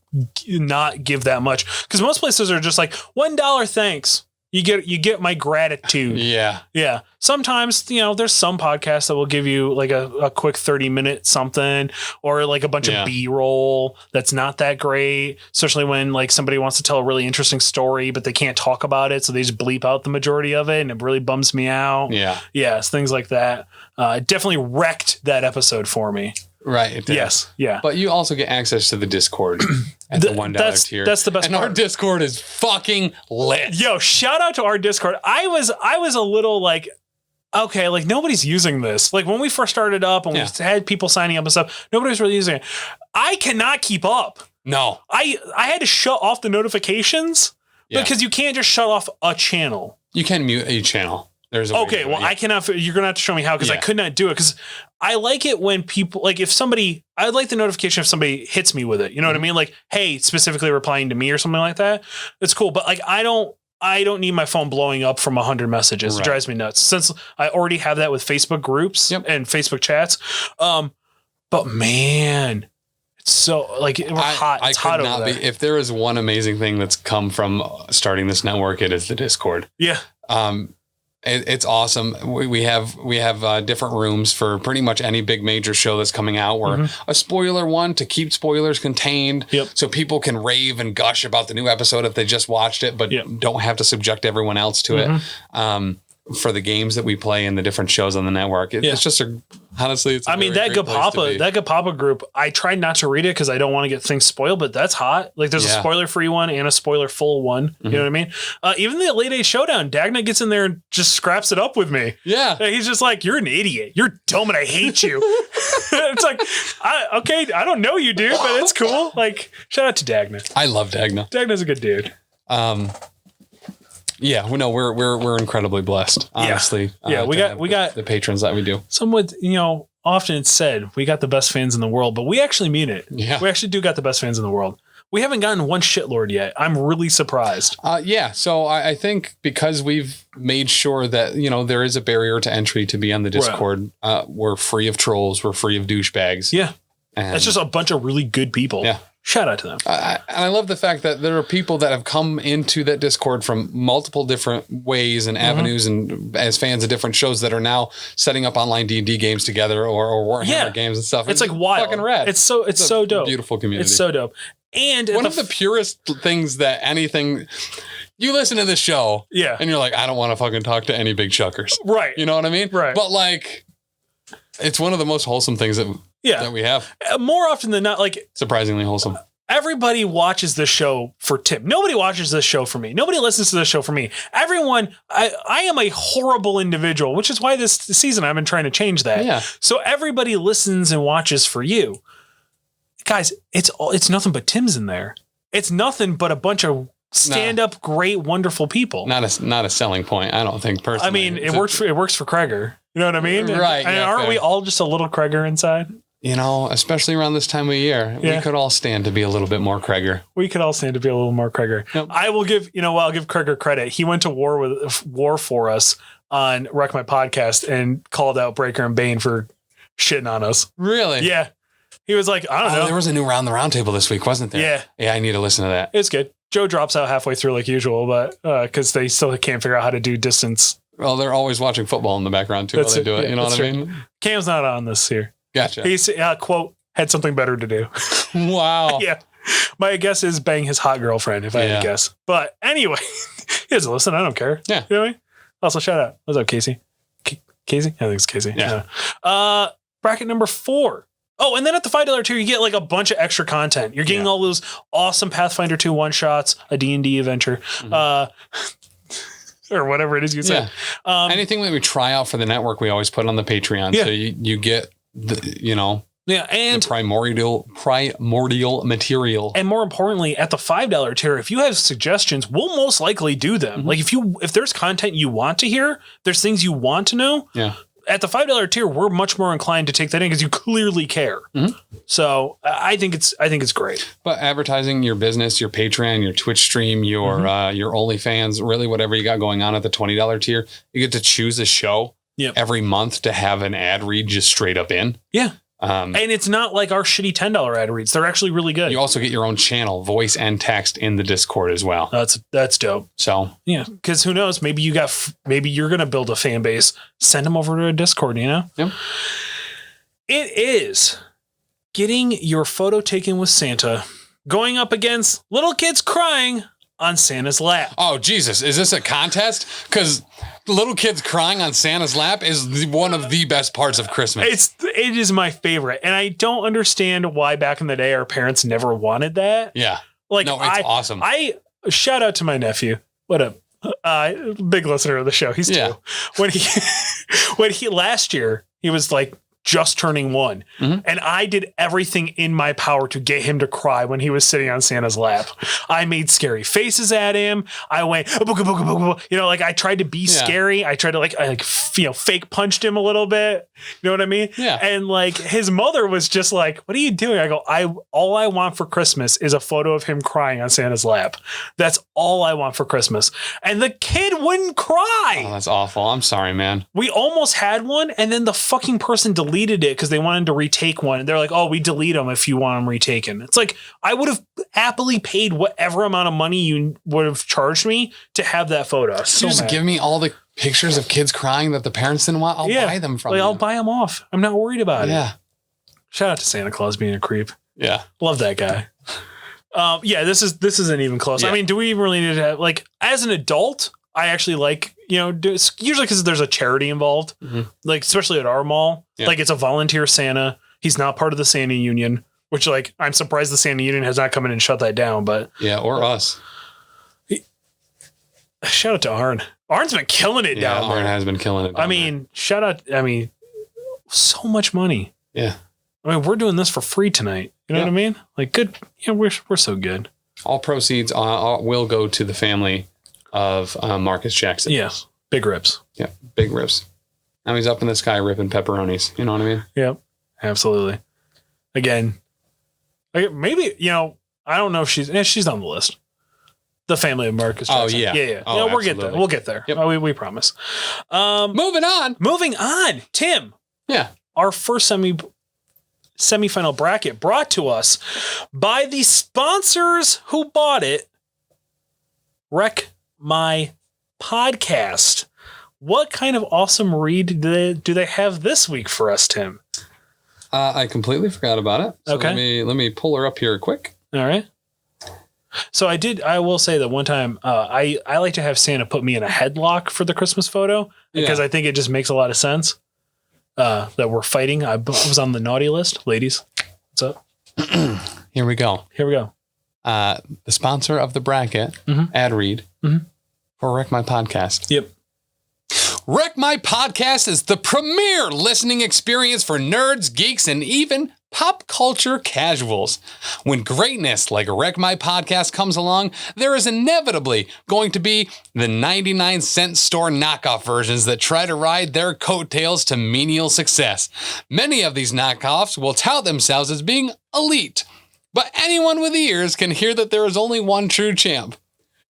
not give that much. Because most places are just like, $1, thanks. You get my gratitude. Yeah. Sometimes, there's some podcasts that will give you like a quick 30-minute something or like a bunch of B-roll that's not that great, especially when like somebody wants to tell a really interesting story, but they can't talk about it. So they just bleep out the majority of it and it really bums me out. Yeah. Yes. Things like that. It definitely wrecked that episode for me.
Right. It did.
Yes. Yeah.
But you also get access to the Discord at the $1 tier.
That's the best part.
Our Discord is fucking lit.
Yo, shout out to our Discord. I was a little like, okay, like nobody's using this. Like when we first started up and we had people signing up and stuff, nobody was really using it. I cannot keep up.
No.
I had to shut off the notifications because you can't just shut off a channel.
You can mute a channel. There's a
okay, well, I cannot. You're gonna have to show me how because I could not do it because I like it when people like I like the notification if somebody hits me with it. You know what I mean? Like, hey, specifically replying to me or something like that. It's cool, but like I don't need my phone blowing up from 100 messages. Right. It drives me nuts since I already have that with Facebook groups and Facebook chats. But man, it's so like we're hot. It's hot over there.
If there is one amazing thing that's come from starting this network, it is the Discord.
Yeah.
It's awesome. We have different rooms for pretty much any big major show that's coming out. We're a spoiler one to keep spoilers contained, so people can rave and gush about the new episode if they just watched it, but don't have to subject everyone else to it. For the games that we play and the different shows on the network, it's just honestly. It's
that Gapapa group. I tried not to read it because I don't want to get things spoiled, but that's hot. Like there's a spoiler free one and a spoiler full one. You know what I mean? Even the Late 8 Showdown, Dagna gets in there and just scraps it up with me.
Yeah,
he's just like, "You're an idiot. You're dumb, and I hate you." It's like, I don't know you, dude, but it's cool. Like, shout out to Dagna.
I love Dagna.
Dagna's a good dude.
Yeah, we're incredibly blessed, honestly.
We got
the patrons that we do.
Some would, often it's said we got the best fans in the world, but we actually mean it. Yeah, we actually do got the best fans in the world. We haven't gotten one shitlord yet. I'm really surprised.
So I think because we've made sure that there is a barrier to entry to be on the Discord. We're free of trolls. We're free of douchebags.
Yeah, and it's just a bunch of really good people.
Yeah.
shout out to them.
And I love the fact that there are people that have come into that Discord from multiple different ways and avenues, and as fans of different shows that are now setting up online D&D games together or Warhammer games and stuff.
It's like wild.
Fucking rad.
It's so dope.
Beautiful community.
It's so dope. And
one of the purest things that anything. You listen to this show, and you're like, I don't want to fucking talk to any big chuckers.
Right.
You know what I mean?
Right.
But like, it's one of the most wholesome things that we have.
More often than not, like
surprisingly wholesome.
Everybody watches this show for Tim. Nobody watches this show for me. Nobody listens to this show for me. Everyone, I am a horrible individual, which is why this season I've been trying to change that.
Yeah.
So everybody listens and watches for you. Guys, it's nothing but Tim's in there. It's nothing but a bunch of stand-up, great, wonderful people.
Not a selling point, I don't think, personally.
I mean, it works for Kreger. You know what I mean?
Right.
And aren't we all just a little Kreger inside?
You know, especially around this time of year, we could all stand to be a little bit more Kreger.
We could all stand to be a little more Kreger. Yep. I'll give Kreger credit. He went to war for us on WreckMyPodcast and called out Breaker and Bane for shitting on us.
Really?
Yeah. He was like, I don't know.
There was a new Round the Roundtable this week, wasn't there?
Yeah.
Yeah, I need to listen to that.
It's good. Joe drops out halfway through like usual, but because they still can't figure out how to do distance.
Well, they're always watching football in the background too while they do it. You know what I mean?
Cam's not on this here.
Gotcha.
He's, quote, had something better to do.
Wow.
Yeah. My guess is bang his hot girlfriend, if I had to guess. But anyway, he doesn't listen. I don't care.
Yeah.
You know what I mean? Also, shout out. What's up, Casey? Casey? I think it's Casey.
Yeah.
Bracket number 4. Oh, and then at the $5 tier, you get like a bunch of extra content. You're getting all those awesome Pathfinder 2 one-shots, a D&D adventure, or whatever it is you said.
Yeah. Anything that we try out for the network, we always put on the Patreon. Yeah. So you get the, and the primordial material.
And more importantly, at the $5 tier, if you have suggestions, we'll most likely do them. Mm-hmm. Like if there's content you want to hear, there's things you want to know.
Yeah.
At the $5 tier, we're much more inclined to take that in because you clearly care. Mm-hmm. So I think it's great.
But advertising your business, your Patreon, your Twitch stream, your OnlyFans, really whatever you got going on at the $20 tier, you get to choose a show every month to have an ad read just straight up in.
Yeah. And it's not like our shitty $10 ad reads. They're actually really good.
You also get your own channel, voice and text in the Discord as well.
That's dope.
So
yeah, because who knows? Maybe you're gonna build a fan base. Send them over to a Discord. You know.
Yep.
It is getting your photo taken with Santa, going up against little kids crying on Santa's lap.
Oh Jesus! Is this a contest? Because little kids crying on Santa's lap is one of the best parts of Christmas.
It is my favorite, and I don't understand why back in the day our parents never wanted that.
Yeah,
like
no, it's awesome.
I shout out to my nephew. What a big listener of the show. He's 2. When he last year he was like just turning 1. Mm-hmm. And I did everything in my power to get him to cry when he was sitting on Santa's lap. I made scary faces at him. I went, like I tried to be scary. I tried to fake punched him a little bit. You know what I mean?
Yeah.
And like his mother was just like, what are you doing? I go, all I want for Christmas is a photo of him crying on Santa's lap. That's all I want for Christmas. And the kid wouldn't cry.
Oh, that's awful. I'm sorry, man.
We almost had one. And then the fucking person deleted it because they wanted to retake one. And they're like, oh, we delete them if you want them retaken. It's like, I would have happily paid whatever amount of money you would have charged me to have that photo.
So just give me all the pictures of kids crying that the parents didn't want. I'll buy them from you.
I'll buy them off. I'm not worried about it.
Yeah.
Shout out to Santa Claus being a creep.
Yeah.
Love that guy. This isn't even close. Yeah. I mean, do we even really need to have, like, as an adult, I actually like, usually because there's a charity involved, like, especially at our mall, like it's a volunteer Santa. He's not part of the Santa Union, which, like, I'm surprised the Santa Union has not come in and shut that down, but
yeah, or us.
Shout out to Arn. Arn's been killing it down there.
Arn has been killing it.
I mean, shout out. I mean, so much money.
Yeah.
I mean, we're doing this for free tonight. You know what I mean? Like, good. Yeah, we're so good.
All proceeds will go to the family of Marcus Jackson.
Yes. Big rips.
Yeah. Big rips. Now he's up in the sky ripping pepperonis. You know what I mean?
Yep. Absolutely. Again, maybe, I don't know if she's on the list. The family of Marcus Jackson.
Oh, yeah.
Yeah.
Oh,
we'll get there. We'll get there. Yep. We promise.
Moving on.
Tim.
Yeah.
Our first semifinal bracket brought to us by the sponsors who bought it, WreckMyPodcast. What kind of awesome read do they have this week for us, Tim?
I completely forgot about it. So
okay.
Let me pull her up here quick.
All right. So I will say that one time I like to have Santa put me in a headlock for the Christmas photo because I think it just makes a lot of sense that we're fighting. I was on the naughty list. Ladies, what's up?
Here we go. The sponsor of the bracket, ad read for Wreck My Podcast.
Yep.
Wreck My Podcast is the premier listening experience for nerds, geeks, and even pop culture casuals. When greatness like Wreck My Podcast comes along, there is inevitably going to be the 99-cent store knockoff versions that try to ride their coattails to menial success. Many of these knockoffs will tout themselves as being elite, but anyone with ears can hear that there is only one true champ.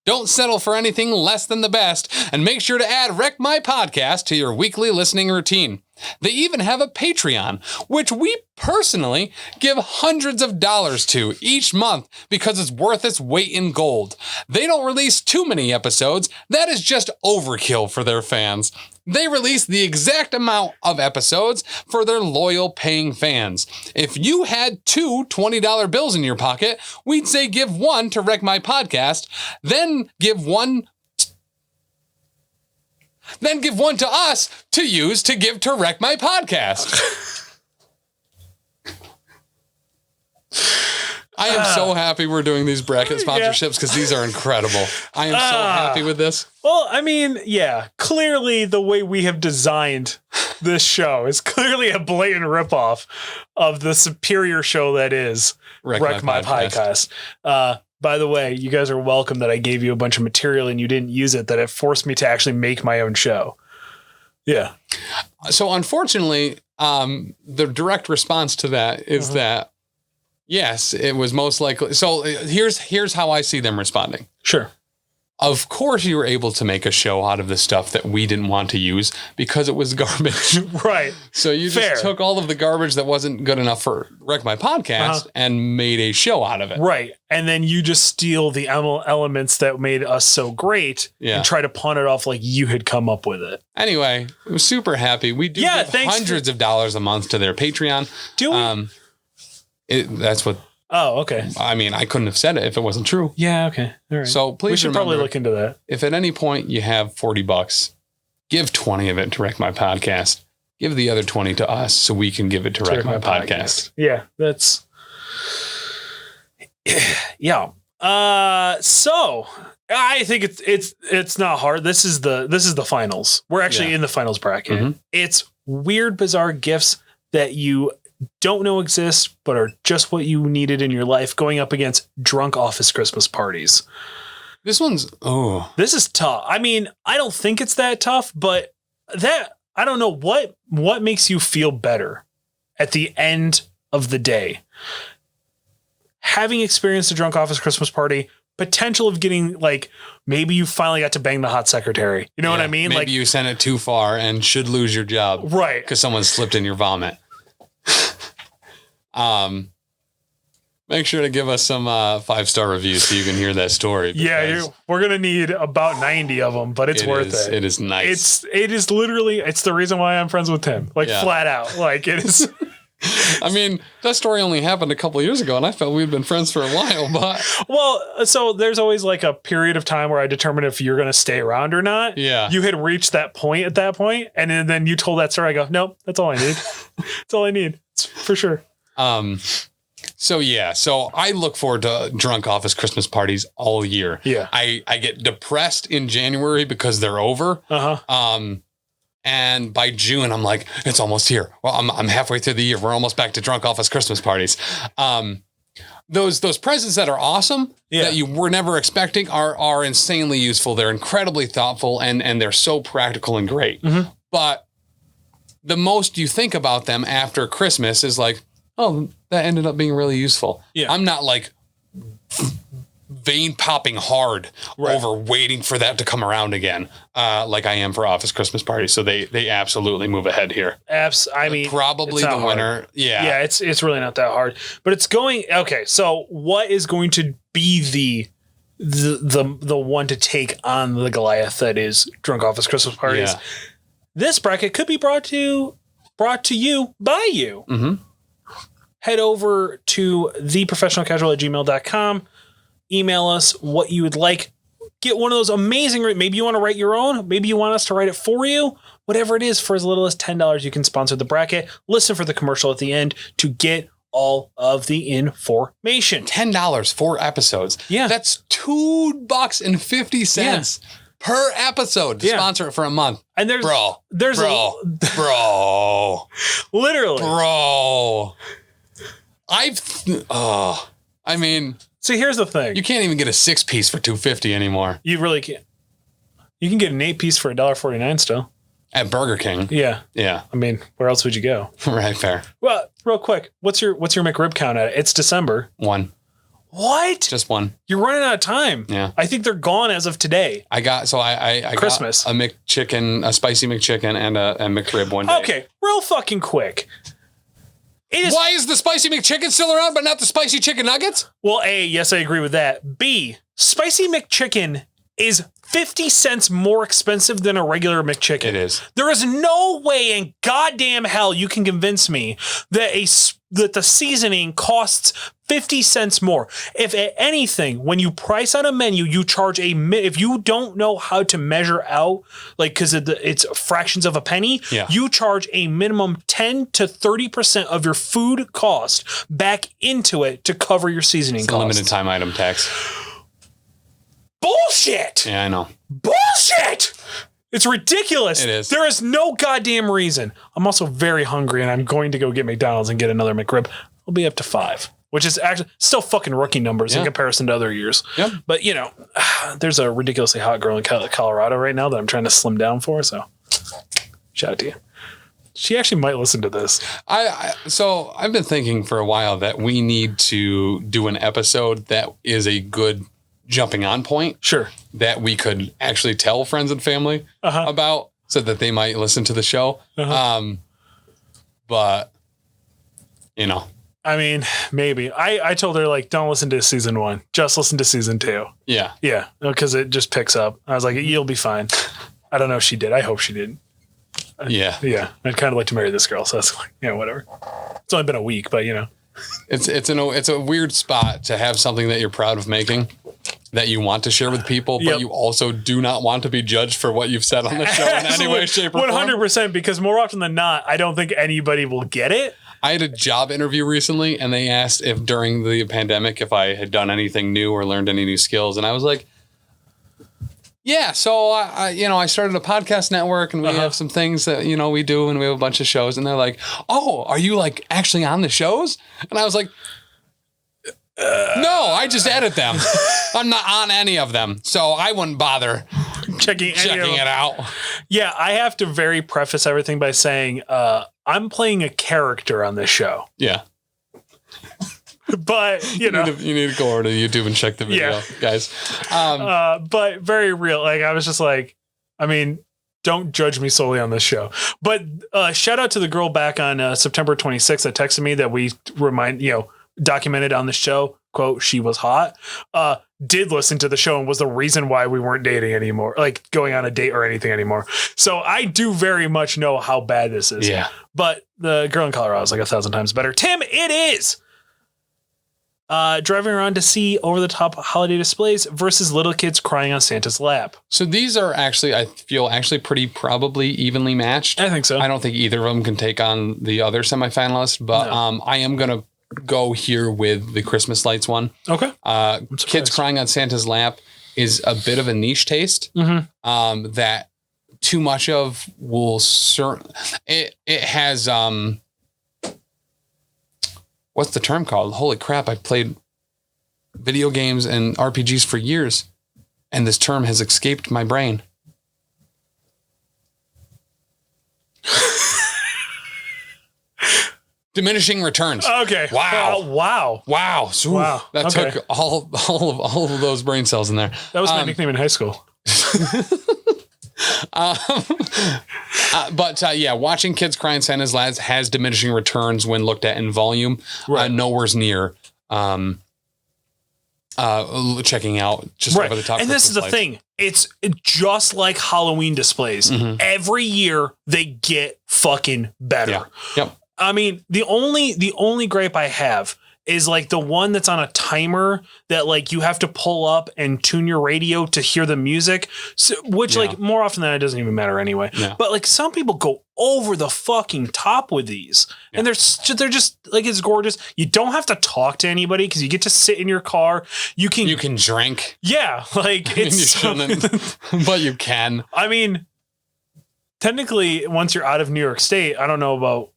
Don't settle for anything less than the best, and make sure to add Wreck My Podcast to your weekly listening routine. They even have a Patreon, which we personally give hundreds of dollars to each month because it's worth its weight in gold. They don't release too many episodes. That is just overkill for their fans. They release the exact amount of episodes for their loyal paying fans. If you had two $20 bills in your pocket, we'd say give one to Wreck My Podcast, then give one to us to use to give to Wreck My Podcast. I am so happy we're doing these bracket sponsorships because these are incredible. I am so happy with this.
Well, I mean, yeah, clearly the way we have designed this show is clearly a blatant ripoff of the superior show that is Wreck My Podcast. By the way, you guys are welcome that I gave you a bunch of material and you didn't use it, that it forced me to actually make my own show. Yeah.
So unfortunately, the direct response to that is that, yes, it was most likely. So here's how I see them responding.
Sure.
Of course you were able to make a show out of the stuff that we didn't want to use because it was garbage.
Right.
So you just took all of the garbage that wasn't good enough for Wreck My Podcast and made a show out of it.
Right. And then you just steal the elements that made us so great and try to pawn it off like you had come up with it.
Anyway, I'm super happy. We do give hundreds of dollars a month to their Patreon.
Do we?
That's what...
Oh, okay.
I mean, I couldn't have said it if it wasn't true.
Yeah, okay. All right.
So please
we should probably look into that.
If at any point you have $40, give 20 of it to Wreck My Podcast. Give the other 20 to us so we can give it to Wreck My Podcast.
Yeah, that's... Yeah. So I think it's not hard. This is the finals. We're actually in the finals bracket. It's weird, bizarre gifts that you don't know exist, but are just what you needed in your life, going up against drunk office Christmas parties.
This is
tough. I mean, I don't think it's that tough, but I don't know what makes you feel better at the end of the day. Having experienced a drunk office Christmas party, potential of getting, like, maybe you finally got to bang the hot secretary. You know what I mean?
Maybe you sent it too far and should lose your job.
Right.
Because someone slipped in your vomit. Make sure to give us some 5-star reviews so you can hear that story.
Yeah, we're gonna need about 90 of them, but it's worth it.
It is nice.
It is literally. It's the reason why I'm friends with Tim. Like flat out. Like it is.
I mean, that story only happened a couple of years ago, and I felt we'd been friends for a while. But
so there's always like a period of time where I determine if you're gonna stay around or not.
Yeah,
you had reached that point at that point, and then you told that story. I go, nope, that's all I need. That's all I need. It's for sure.
So I look forward to drunk office Christmas parties all year.
Yeah.
I get depressed in January because they're over. And by June, I'm like, it's almost here. Well, I'm halfway through the year. We're almost back to drunk office Christmas parties. Those presents that are awesome that you were never expecting are insanely useful. They're incredibly thoughtful and they're so practical and great. But the most you think about them after Christmas is like, oh, that ended up being really useful.
Yeah.
I'm not like vein popping hard over waiting for that to come around again, like I am for Office Christmas Party. So they absolutely move ahead here.
I mean,
probably the winner. Yeah.
Yeah, it's really not that hard. But it's going okay. So what is going to be the one to take on the Goliath that is Drunk Office Christmas Parties? Yeah. This bracket could be brought to you by you. Mm-hmm. Head over to theprofessionalcasual@gmail.com. Email us what you would like. Get one of those amazing, maybe you want to write your own. Maybe you want us to write it for you. Whatever it is, for as little as $10, you can sponsor the bracket. Listen for the commercial at the end to get all of the information.
$10 for episodes.
Yeah.
That's $2.50 per episode to sponsor it for a month.
And there's
bro.
Literally.
Bro. I mean,
see, here's the thing.
You can't even get a 6-piece for $2.50 anymore.
You really can't. You can get an 8-piece for $1.49 still.
At Burger King.
Yeah.
Yeah.
I mean, where else would you go?
Right, fair.
Well, real quick, what's your McRib count at? It's December.
1.
What?
Just 1.
You're running out of time.
Yeah.
I think they're gone as of today.
I got
Christmas.
Got a McChicken, a spicy McChicken, and a McRib one day.
Okay, real fucking quick.
Why is the spicy McChicken still around, but not the spicy chicken nuggets?
Well, A, yes, I agree with that. B, spicy McChicken is 50 cents more expensive than a regular McChicken.
It is.
There is no way in goddamn hell you can convince me that that the seasoning costs 50 cents more. If at anything, when you price on a menu, you charge if you don't know how to measure out, like, because it's fractions of a penny, you charge a minimum 10 to 30% of your food cost back into it to cover your seasoning costs.
Limited time item tax.
Bullshit.
Yeah, I know.
Bullshit. It's ridiculous.
It is.
There is no goddamn reason. I'm also very hungry and I'm going to go get McDonald's and get another McRib. I'll be up to 5, which is actually still fucking rookie numbers in comparison to other years. Yep. But, there's a ridiculously hot girl in Colorado right now that I'm trying to slim down for. So shout out to you. She actually might listen to this.
So I've been thinking for a while that we need to do an episode that is a good jumping on point.
Sure.
That we could actually tell friends and family about so that they might listen to the show. But,
I mean, maybe. I told her, like, don't listen to season 1. Just listen to season 2.
Yeah.
Yeah. Because it just picks up. I was like, you'll be fine. I don't know if she did. I hope she did.
Yeah.
Yeah. I'd kind of like to marry this girl. So that's like, whatever. It's only been a week, but,
It's a weird spot to have something that you're proud of making that you want to share with people, but you also do not want to be judged for what you've said on the show in any way, shape, or form.
100%, because more often than not, I don't think anybody will get it.
I had a job interview recently, and they asked if during the pandemic, if I had done anything new or learned any new skills. And I was like, yeah, so I started a podcast network and we have some things that, we do, and we have a bunch of shows. And they're like, oh, are you like actually on the shows? And I was like, no, I just edit them. I'm not on any of them. So I wouldn't bother checking it out.
Yeah, I have to very preface everything by saying I'm playing a character on this show.
Yeah.
But,
you need to go over to YouTube and check the video, guys.
But very real. Like, I was just like, I mean, don't judge me solely on this show. But shout out to the girl back on September 26th that texted me that we documented on the show, quote, she was hot, did listen to the show and was the reason why we weren't dating anymore, like going on a date or anything anymore. So I do very much know how bad this is.
Yeah.
But the girl in Colorado is like 1,000 times better. Tim, it is driving around to see over-the-top holiday displays versus little kids crying on Santa's lap.
So these are actually, I feel, pretty probably evenly matched.
I think so.
I don't think either of them can take on the other semifinalist, but I am going to go here with the Christmas lights one.
Okay.
Kids crying on Santa's lap is a bit of a niche taste that too much of will it has what's the term called? Holy crap, I've played video games and RPGs for years and this term has escaped my brain. Diminishing returns.
Okay.
Wow.
Wow.
That took all of those brain cells in there.
That was my nickname in high school.
Watching kids cry in Santa's Lads has diminishing returns when looked at in volume. Right. Nowhere's near checking out just over the top.
And this is the thing. It's just like Halloween displays. Mm-hmm. Every year they get fucking better.
Yeah. Yep.
I mean, the only gripe I have is like the one that's on a timer that like you have to pull up and tune your radio to hear the music, which like more often than not, it doesn't even matter anyway. Yeah. But like some people go over the fucking top with these and they're just like, it's gorgeous. You don't have to talk to anybody because you get to sit in your car. You can
drink.
Yeah. Like it's,
you shouldn't, but you can.
I mean, technically once you're out of New York State, I don't know about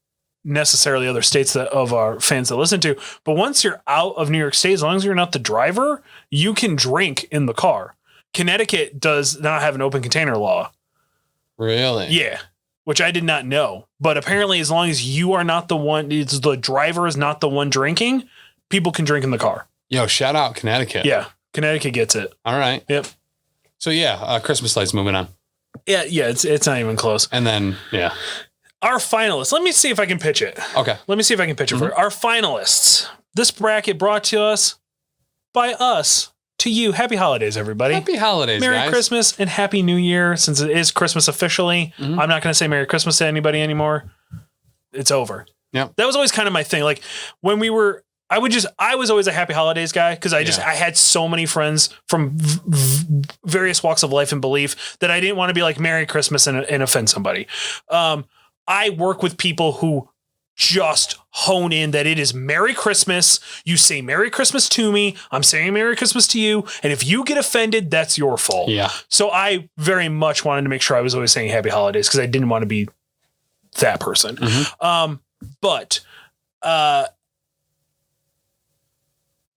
necessarily other states that of our fans that listen to, but once you're out of New York State, as long as you're not the driver, you can drink in the car. Connecticut does not have an open container law.
Really?
Yeah. Which I did not know. But apparently as long as you are not the one, the driver is not the one drinking, people can drink in the car.
Yo, shout out Connecticut.
Yeah. Connecticut gets it.
All right.
Yep.
So Christmas lights moving on.
Yeah. It's not even close.
And then,
our finalists. Let me see if I can pitch it.
Okay.
Let me see if I can pitch it for our finalists. This bracket brought to us by us to you. Happy holidays, everybody.
Happy holidays,
Merry
guys.
Christmas and Happy New Year. Since it is Christmas officially, I'm not going to say Merry Christmas to anybody anymore. It's over.
Yeah.
That was always kind of my thing. Like when we were, I was always a Happy Holidays guy because I had so many friends from various walks of life and belief that I didn't want to be like Merry Christmas and offend somebody. I work with people who just hone in that it is Merry Christmas. You say Merry Christmas to me. I'm saying Merry Christmas to you. And if you get offended, that's your fault.
Yeah.
So I very much wanted to make sure I was always saying Happy Holidays because I didn't want to be that person. Mm-hmm.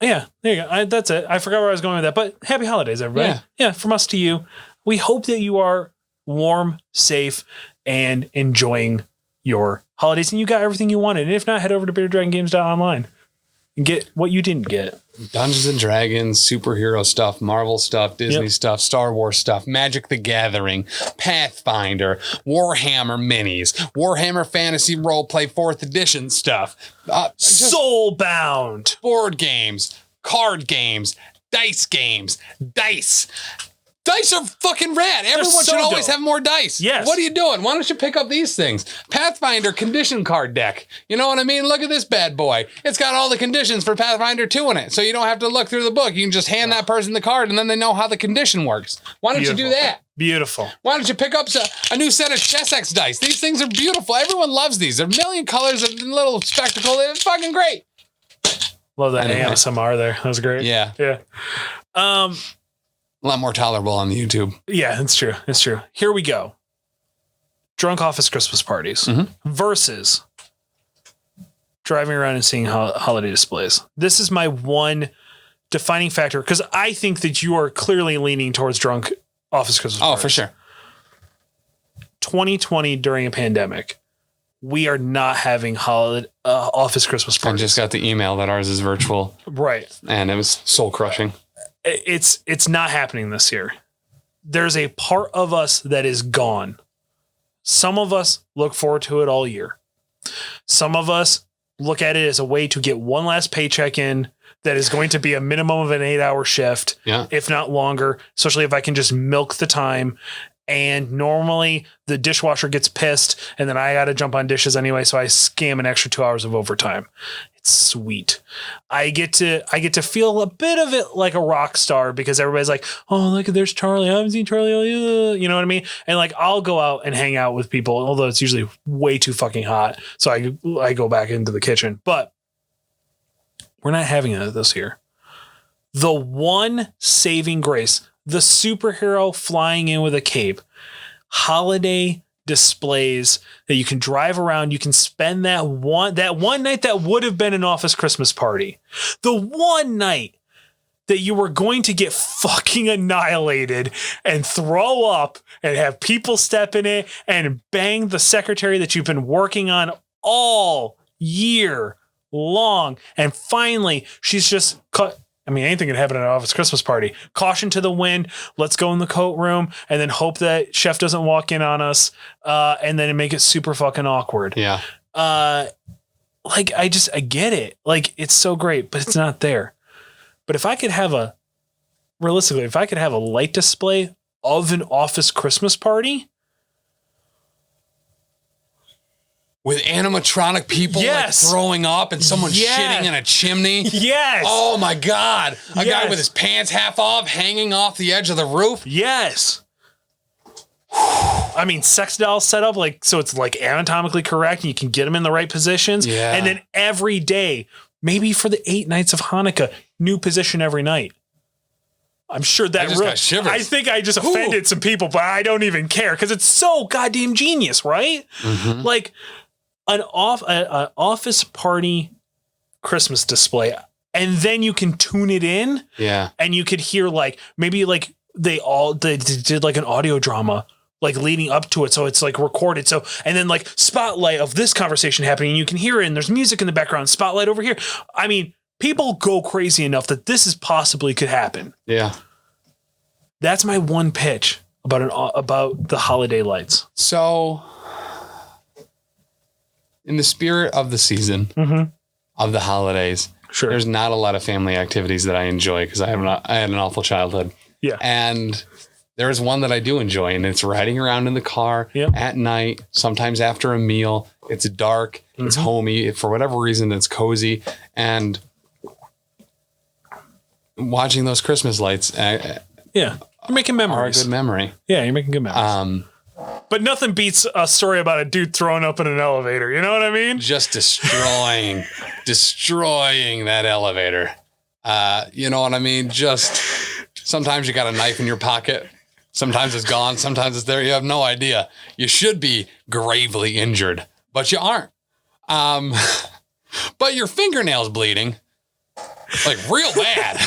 Yeah, there you go. That's it. I forgot where I was going with that, but Happy Holidays, everybody. Yeah, from us to you. We hope that you are warm, safe, and enjoying your holidays, and you got everything you wanted. And if not, head over to bearddragongames.online and get what you didn't get.
Dungeons and Dragons, superhero stuff, Marvel stuff, Disney stuff, Star Wars stuff, Magic the Gathering, Pathfinder, Warhammer minis, Warhammer Fantasy Roleplay 4th Edition stuff,
Soulbound,
board games, card games, dice games, dice. Dice are fucking rad. Everyone should always have more dice.
Yes.
What are you doing? Why don't you pick up these things? Pathfinder condition card deck. You know what I mean? Look at this bad boy. It's got all the conditions for Pathfinder 2 in it. So you don't have to look through the book. You can just hand that person the card and then they know how the condition works. Why don't you do that?
Beautiful.
Why don't you pick up a new set of Chessex dice? These things are beautiful. Everyone loves these. They're a million colors of little spectacle. It's fucking great.
Love that ASMR there. That was great.
Yeah.
Yeah.
A lot more tolerable on the YouTube.
Yeah, it's true. It's true. Here we go. Drunk office Christmas parties versus driving around and seeing holiday displays. This is my one defining factor because I think that you are clearly leaning towards drunk office Christmas parties.
Oh, for sure.
2020 during a pandemic, we are not having office Christmas parties.
I just got the email that ours is virtual.
Right.
And it was soul crushing.
It's not happening this year. There's a part of us that is gone. Some of us look forward to it all year. Some of us look at it as a way to get one last paycheck in that is going to be a minimum of an 8-hour shift, if not longer, especially if I can just milk the time. And normally the dishwasher gets pissed and then I got to jump on dishes anyway. So I scam an extra 2 hours of overtime. It's sweet. I get to feel a bit of it like a rock star because everybody's like, oh, look, there's Charlie. I haven't seen Charlie. You know what I mean? And like, I'll go out and hang out with people, although it's usually way too fucking hot. So I go back into the kitchen, but we're not having it this year. The one saving grace, the superhero flying in with a cape, holiday displays that you can drive around. You can spend that one night that would have been an office Christmas party. The one night that you were going to get fucking annihilated and throw up and have people step in it and bang the secretary that you've been working on all year long. And finally, she's just cut. I mean, anything can happen at an office Christmas party. Caution to the wind. Let's go in the coat room and then hope that chef doesn't walk in on us. And then make it super fucking awkward.
Yeah.
Like, I get it. Like, it's so great, but it's not there. But if I could have a light display of an office Christmas party
with animatronic people like throwing up and someone shitting in a chimney.
Yes.
Oh my God. A guy with his pants half off hanging off the edge of the roof.
Yes. I mean, sex dolls set up so it's like anatomically correct and you can get them in the right positions.
Yeah.
And then every day, maybe for the 8 nights of Hanukkah, new position every night. I'm sure that
got shivers.
I think I just offended some people, but I don't even care because it's so goddamn genius, right?
Mm-hmm.
Like an office party Christmas display, and then you can tune it in.
Yeah.
And you could hear maybe they did like an audio drama leading up to it, so it's recorded. So and then spotlight of this conversation happening, and you can hear it, and there's music in the background, spotlight over here. I mean, people go crazy enough that this is possibly could happen.
Yeah.
That's my one pitch about the holiday lights. So,
in the spirit of the season, of the holidays, there's not a lot of family activities that I enjoy because I had an awful childhood.
Yeah.
And there's one that I do enjoy, and it's riding around in the car at night, sometimes after a meal. It's dark, it's homey. For whatever reason, it's cozy. And watching those Christmas lights,
you're making memories.
Are a good memory.
Yeah, you're making good memories. But nothing beats a story about a dude throwing up in an elevator. You know what I mean?
Just destroying that elevator. You know what I mean? Just sometimes you got a knife in your pocket. Sometimes it's gone. Sometimes it's there. You have no idea. You should be gravely injured, but you aren't. But your fingernail's bleeding real bad.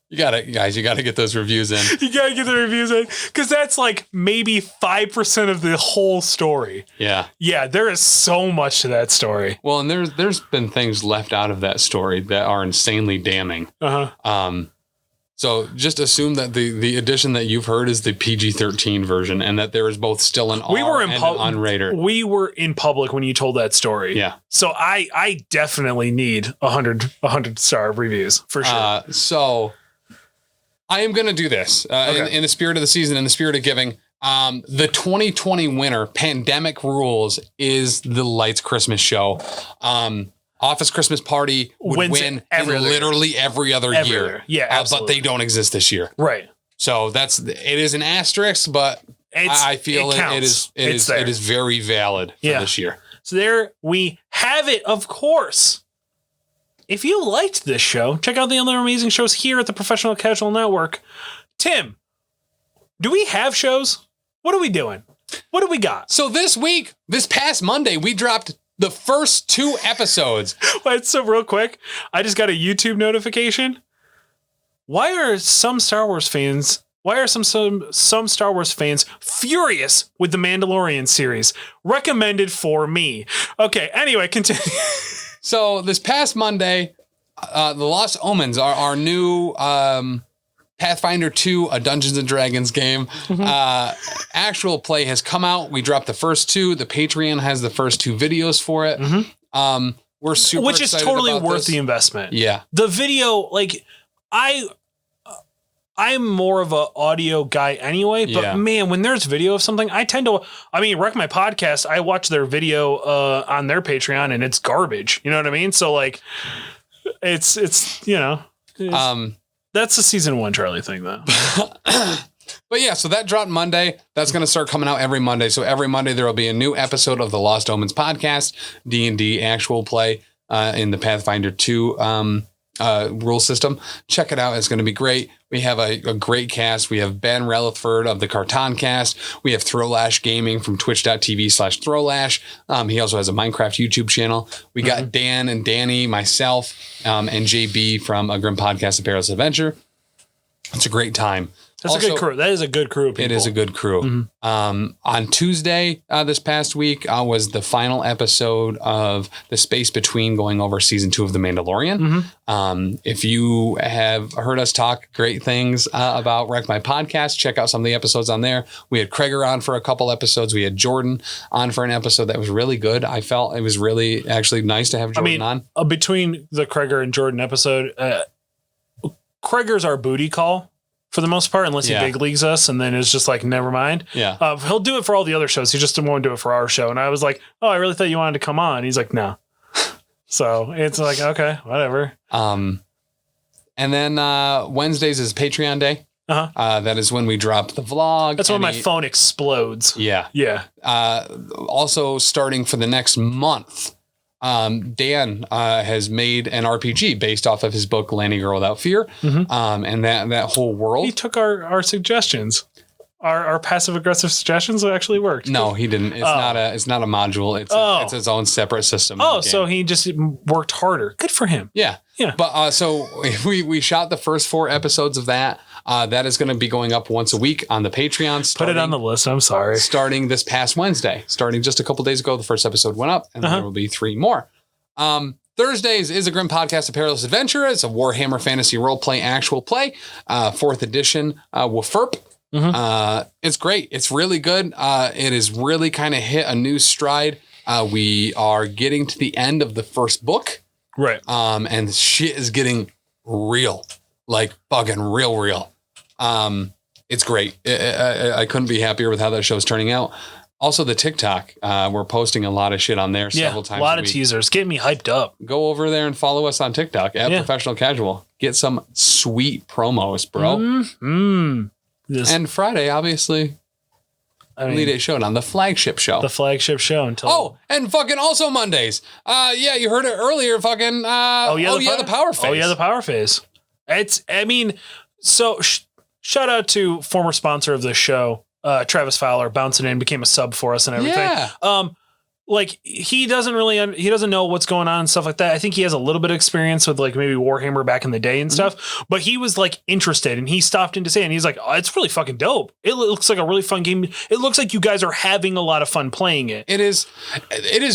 You gotta get those reviews in.
You gotta get the reviews in because that's maybe 5% of the whole story.
Yeah.
Yeah, there is so much to that story.
Well, and there's been things left out of that story that are insanely damning. So just assume that the edition that you've heard is the PG-13 version, and that there is both still an R and an unrated.
We were in public when you told that story.
Yeah.
So I definitely need 100-star reviews for sure.
So I am going to do this in the spirit of the season, in the spirit of giving. The 2020 winner, Pandemic Rules, is the Lights Christmas show. Office Christmas Party would win literally every other year.
Yeah, absolutely.
But they don't exist this year.
Right.
So it is an asterisk, but I feel it is very valid for this year.
So there we have it, of course. If you liked this show, check out the other amazing shows here at the Professional Casual Network. Tim, do we have shows? What are we doing? What do we got?
So this past Monday, we dropped the first 2 episodes.
Wait, so real quick, I just got a YouTube notification. Why are some Star Wars fans furious with the Mandalorian series? Recommended for me. Okay, anyway, continue.
So this past Monday, The Lost Omens, our new Pathfinder 2, a Dungeons & Dragons game, actual play has come out. We dropped the first 2. The Patreon has the first 2 videos for it. We're super
Which is totally
about
worth
this.
the investment.
Yeah.
The video, I'm more of an audio guy anyway, but man, when there's video of something, WreckMyPodcast, I watch their video on their Patreon and it's garbage. You know what I mean? So it's that's the season 1 Charlie thing though.
But yeah, so that dropped Monday. That's going to start coming out every Monday. So every Monday there will be a new episode of the Lost Omens podcast, D&D actual play in the Pathfinder 2 rule system. Check it out. It's going to be great. We have a great cast. We have Ben Relaford of the Carton Cast. We have Throlash Gaming from twitch.tv/Throlash. He also has a Minecraft YouTube channel. We got Dan and Dani, myself, and JB from A Grim Podcast, A Perilous Adventure. It's a great time.
That's also a good crew. That is a good crew of people.
It is a good crew. Mm-hmm. On Tuesday this past week was the final episode of The Space Between, going over season 2 of The Mandalorian. Mm-hmm. If you have heard us talk great things about Wreck My Podcast, check out some of the episodes on there. We had Kreger on for a couple episodes. We had Jordan on for an episode that was really good. I felt it was really actually nice to have Jordan on.
Between the Kreger and Jordan episode, Kreger's our booty call. For the most part, unless he big leagues us, and then it's just like, never mind.
Yeah.
He'll do it for all the other shows. He just didn't want to do it for our show. And I was like, oh, I really thought you wanted to come on. He's like, no. So it's like, okay, whatever.
And then Wednesdays is Patreon Day. That is when we drop the vlog.
That's when my phone explodes.
Yeah.
Yeah.
Also starting for the next month, Dan has made an RPG based off of his book Lanny Girl Without Fear. Mm-hmm. And that whole world.
He took our suggestions. Our passive aggressive suggestions actually worked.
No, he didn't. It's not a module. It's its own separate system.
Oh, so he just worked harder. Good for him.
Yeah. Yeah. But so we shot the first 4 episodes of that. That is going to be going up once a week on the Patreon.
Put it on the list. I'm sorry.
Starting this past Wednesday. Starting just a couple days ago, the first episode went up, and there will be 3 more. Thursdays is a Grim Podcast, A Perilous Adventure. It's a Warhammer Fantasy Roleplay actual play. 4th edition WFERP. Mm-hmm. It's great. It's really good. It has really kind of hit a new stride. We are getting to the end of the first book.
Right.
And shit is getting real. Like fucking real. It's great. I couldn't be happier with how that show's turning out. Also, the TikTok, we're posting a lot of shit on there several times.
A lot of teasers. Get me hyped up.
Go over there and follow us on TikTok at Professional Casual. Get some sweet promos, bro. And Friday, obviously, Elite 8 Showdown, the flagship show.
The flagship show
and fucking also Mondays. You heard it earlier. Fucking the Power Phase.
Oh yeah, the Power Phase. Shout out to former sponsor of this show, Travis Fowler, bouncing in, became a sub for us and everything.
Yeah.
He doesn't know what's going on and stuff like that. I think he has a little bit of experience with like maybe Warhammer back in the day and stuff, but he was like interested and he stopped in to say, and he's like, oh, it's really fucking dope. It looks like a really fun game. It looks like you guys are having a lot of fun playing it.
It is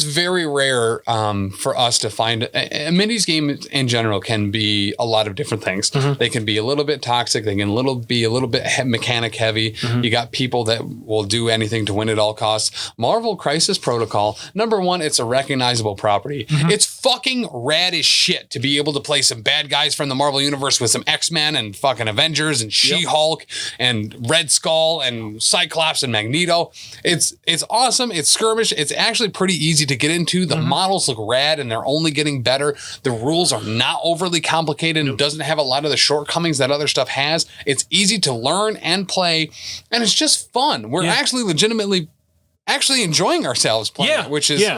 very rare for us to find a minis game in general can be a lot of different things. Mm-hmm. They can be a little bit toxic. They can be a little bit mechanic heavy. Mm-hmm. You got people that will do anything to win at all costs. Marvel Crisis Protocol. Number one, it's a recognizable property. Mm-hmm. It's fucking rad as shit to be able to play some bad guys from the Marvel Universe with some X-Men and fucking Avengers and She-Hulk and Red Skull and Cyclops and Magneto. It's awesome. It's skirmish. It's actually pretty easy to get into. The models look rad and they're only getting better. The rules are not overly complicated and doesn't have a lot of the shortcomings that other stuff has. It's easy to learn and play, and it's just fun. We're actually legitimately enjoying ourselves playing it, which is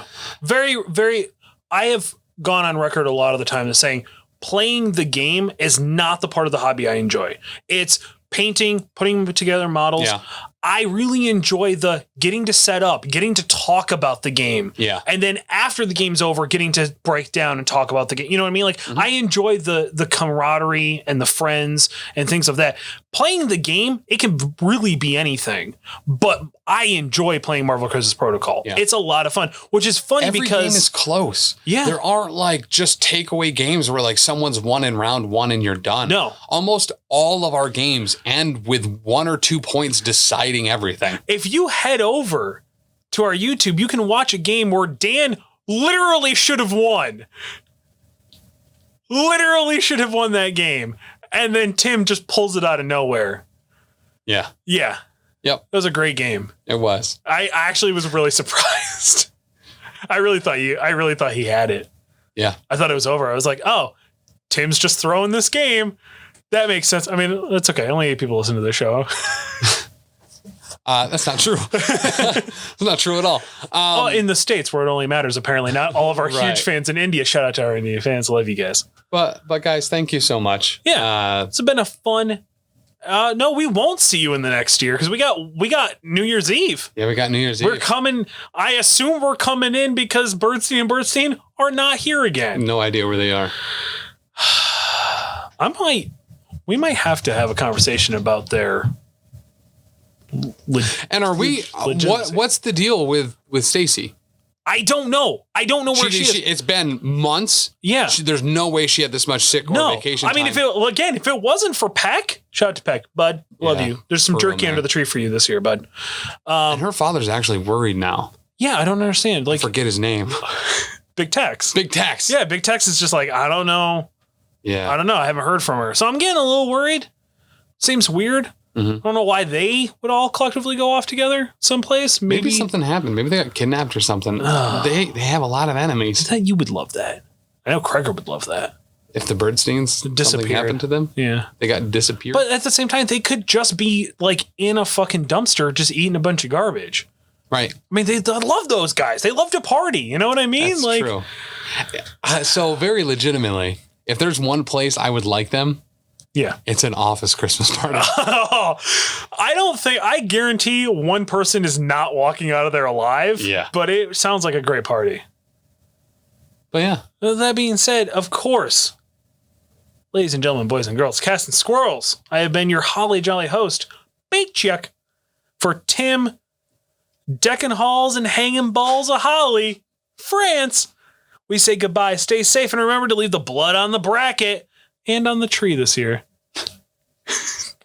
very, very. I have gone on record a lot of the time as saying playing the game is not the part of the hobby I enjoy. It's painting, putting together models. Yeah. I really enjoy the getting to set up, getting to talk about the game. Yeah. And then after the game's over, getting to break down and talk about the game. You know what I mean? Like I enjoy the camaraderie and the friends and things of that. Playing the game, it can really be anything, but I enjoy playing Marvel Crisis Protocol. Yeah. It's a lot of fun, which is funny because
every game is close. Yeah. There aren't like just takeaway games where like someone's won in round 1 and you're done.
No.
Almost all of our games end with 1 or 2 points deciding everything.
If you head over to our YouTube, you can watch a game where Dan literally should have won. Literally should have won that game. And then Tim just pulls it out of nowhere.
Yeah.
Yeah.
Yep.
That was a great game.
It was.
I actually was really surprised. I really thought he had it.
Yeah.
I thought it was over. I was like, oh, Tim's just throwing this game. That makes sense. I mean, that's okay. Only 8 people listen to the show.
That's not true. That's not true at all.
In the States where it only matters, apparently. Not all of our huge fans in India. Shout out to our India fans. Love you guys.
But guys, thank you so much.
Yeah. It's been a fun... no, we won't see you in the next year because we got New Year's Eve.
Yeah, we got New Year's Eve.
We're coming. I assume we're coming in because Birdstein are not here again.
No idea where they are.
I might We might have to have a conversation about their.
And are we? What's the deal with Stacy?
I don't know. I don't know where she is.
It's been months.
Yeah.
There's no way she had this much sick or vacation time.
I mean, if it wasn't for Peck, shout out to Peck, bud. Love you. There's some jerky under the tree for you this year, bud.
And her father's actually worried now.
Yeah, I don't understand. Like,
forget his name.
Big Tex.
Big Tex.
Yeah, Big Tex is just like, I don't know.
Yeah.
I don't know. I haven't heard from her. So I'm getting a little worried. Seems weird. I don't know why they would all collectively go off together someplace.
Maybe something happened. Maybe they got kidnapped or something. They have a lot of enemies.
You would love that. I know Kreger would love that.
If the Birdsteins, something happened to them.
Yeah.
They got disappeared.
But at the same time, they could just be like in a fucking dumpster just eating a bunch of garbage.
Right.
I mean, they love those guys. They love to party. You know what I mean?
That's true. So very legitimately, if there's one place I would like them, it's an office Christmas party.
I guarantee one person is not walking out of there alive.
Yeah.
But it sounds like a great party.
But yeah.
That being said, of course, ladies and gentlemen, boys and girls, cats and squirrels, I have been your holly jolly host, Bake Check, for Tim, decking halls and hanging balls of holly, France. We say goodbye, stay safe, and remember to leave the blood on the bracket and on the tree this year.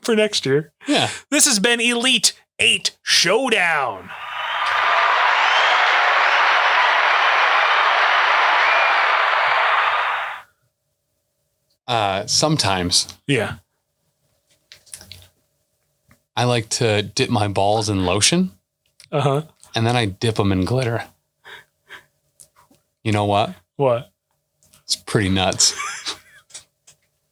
For next year.
Yeah.
This has been Elite 8 Showdown.
Sometimes.
Yeah.
I like to dip my balls in lotion.
Uh-huh.
And then I dip them in glitter. You know what?
What?
It's pretty nuts.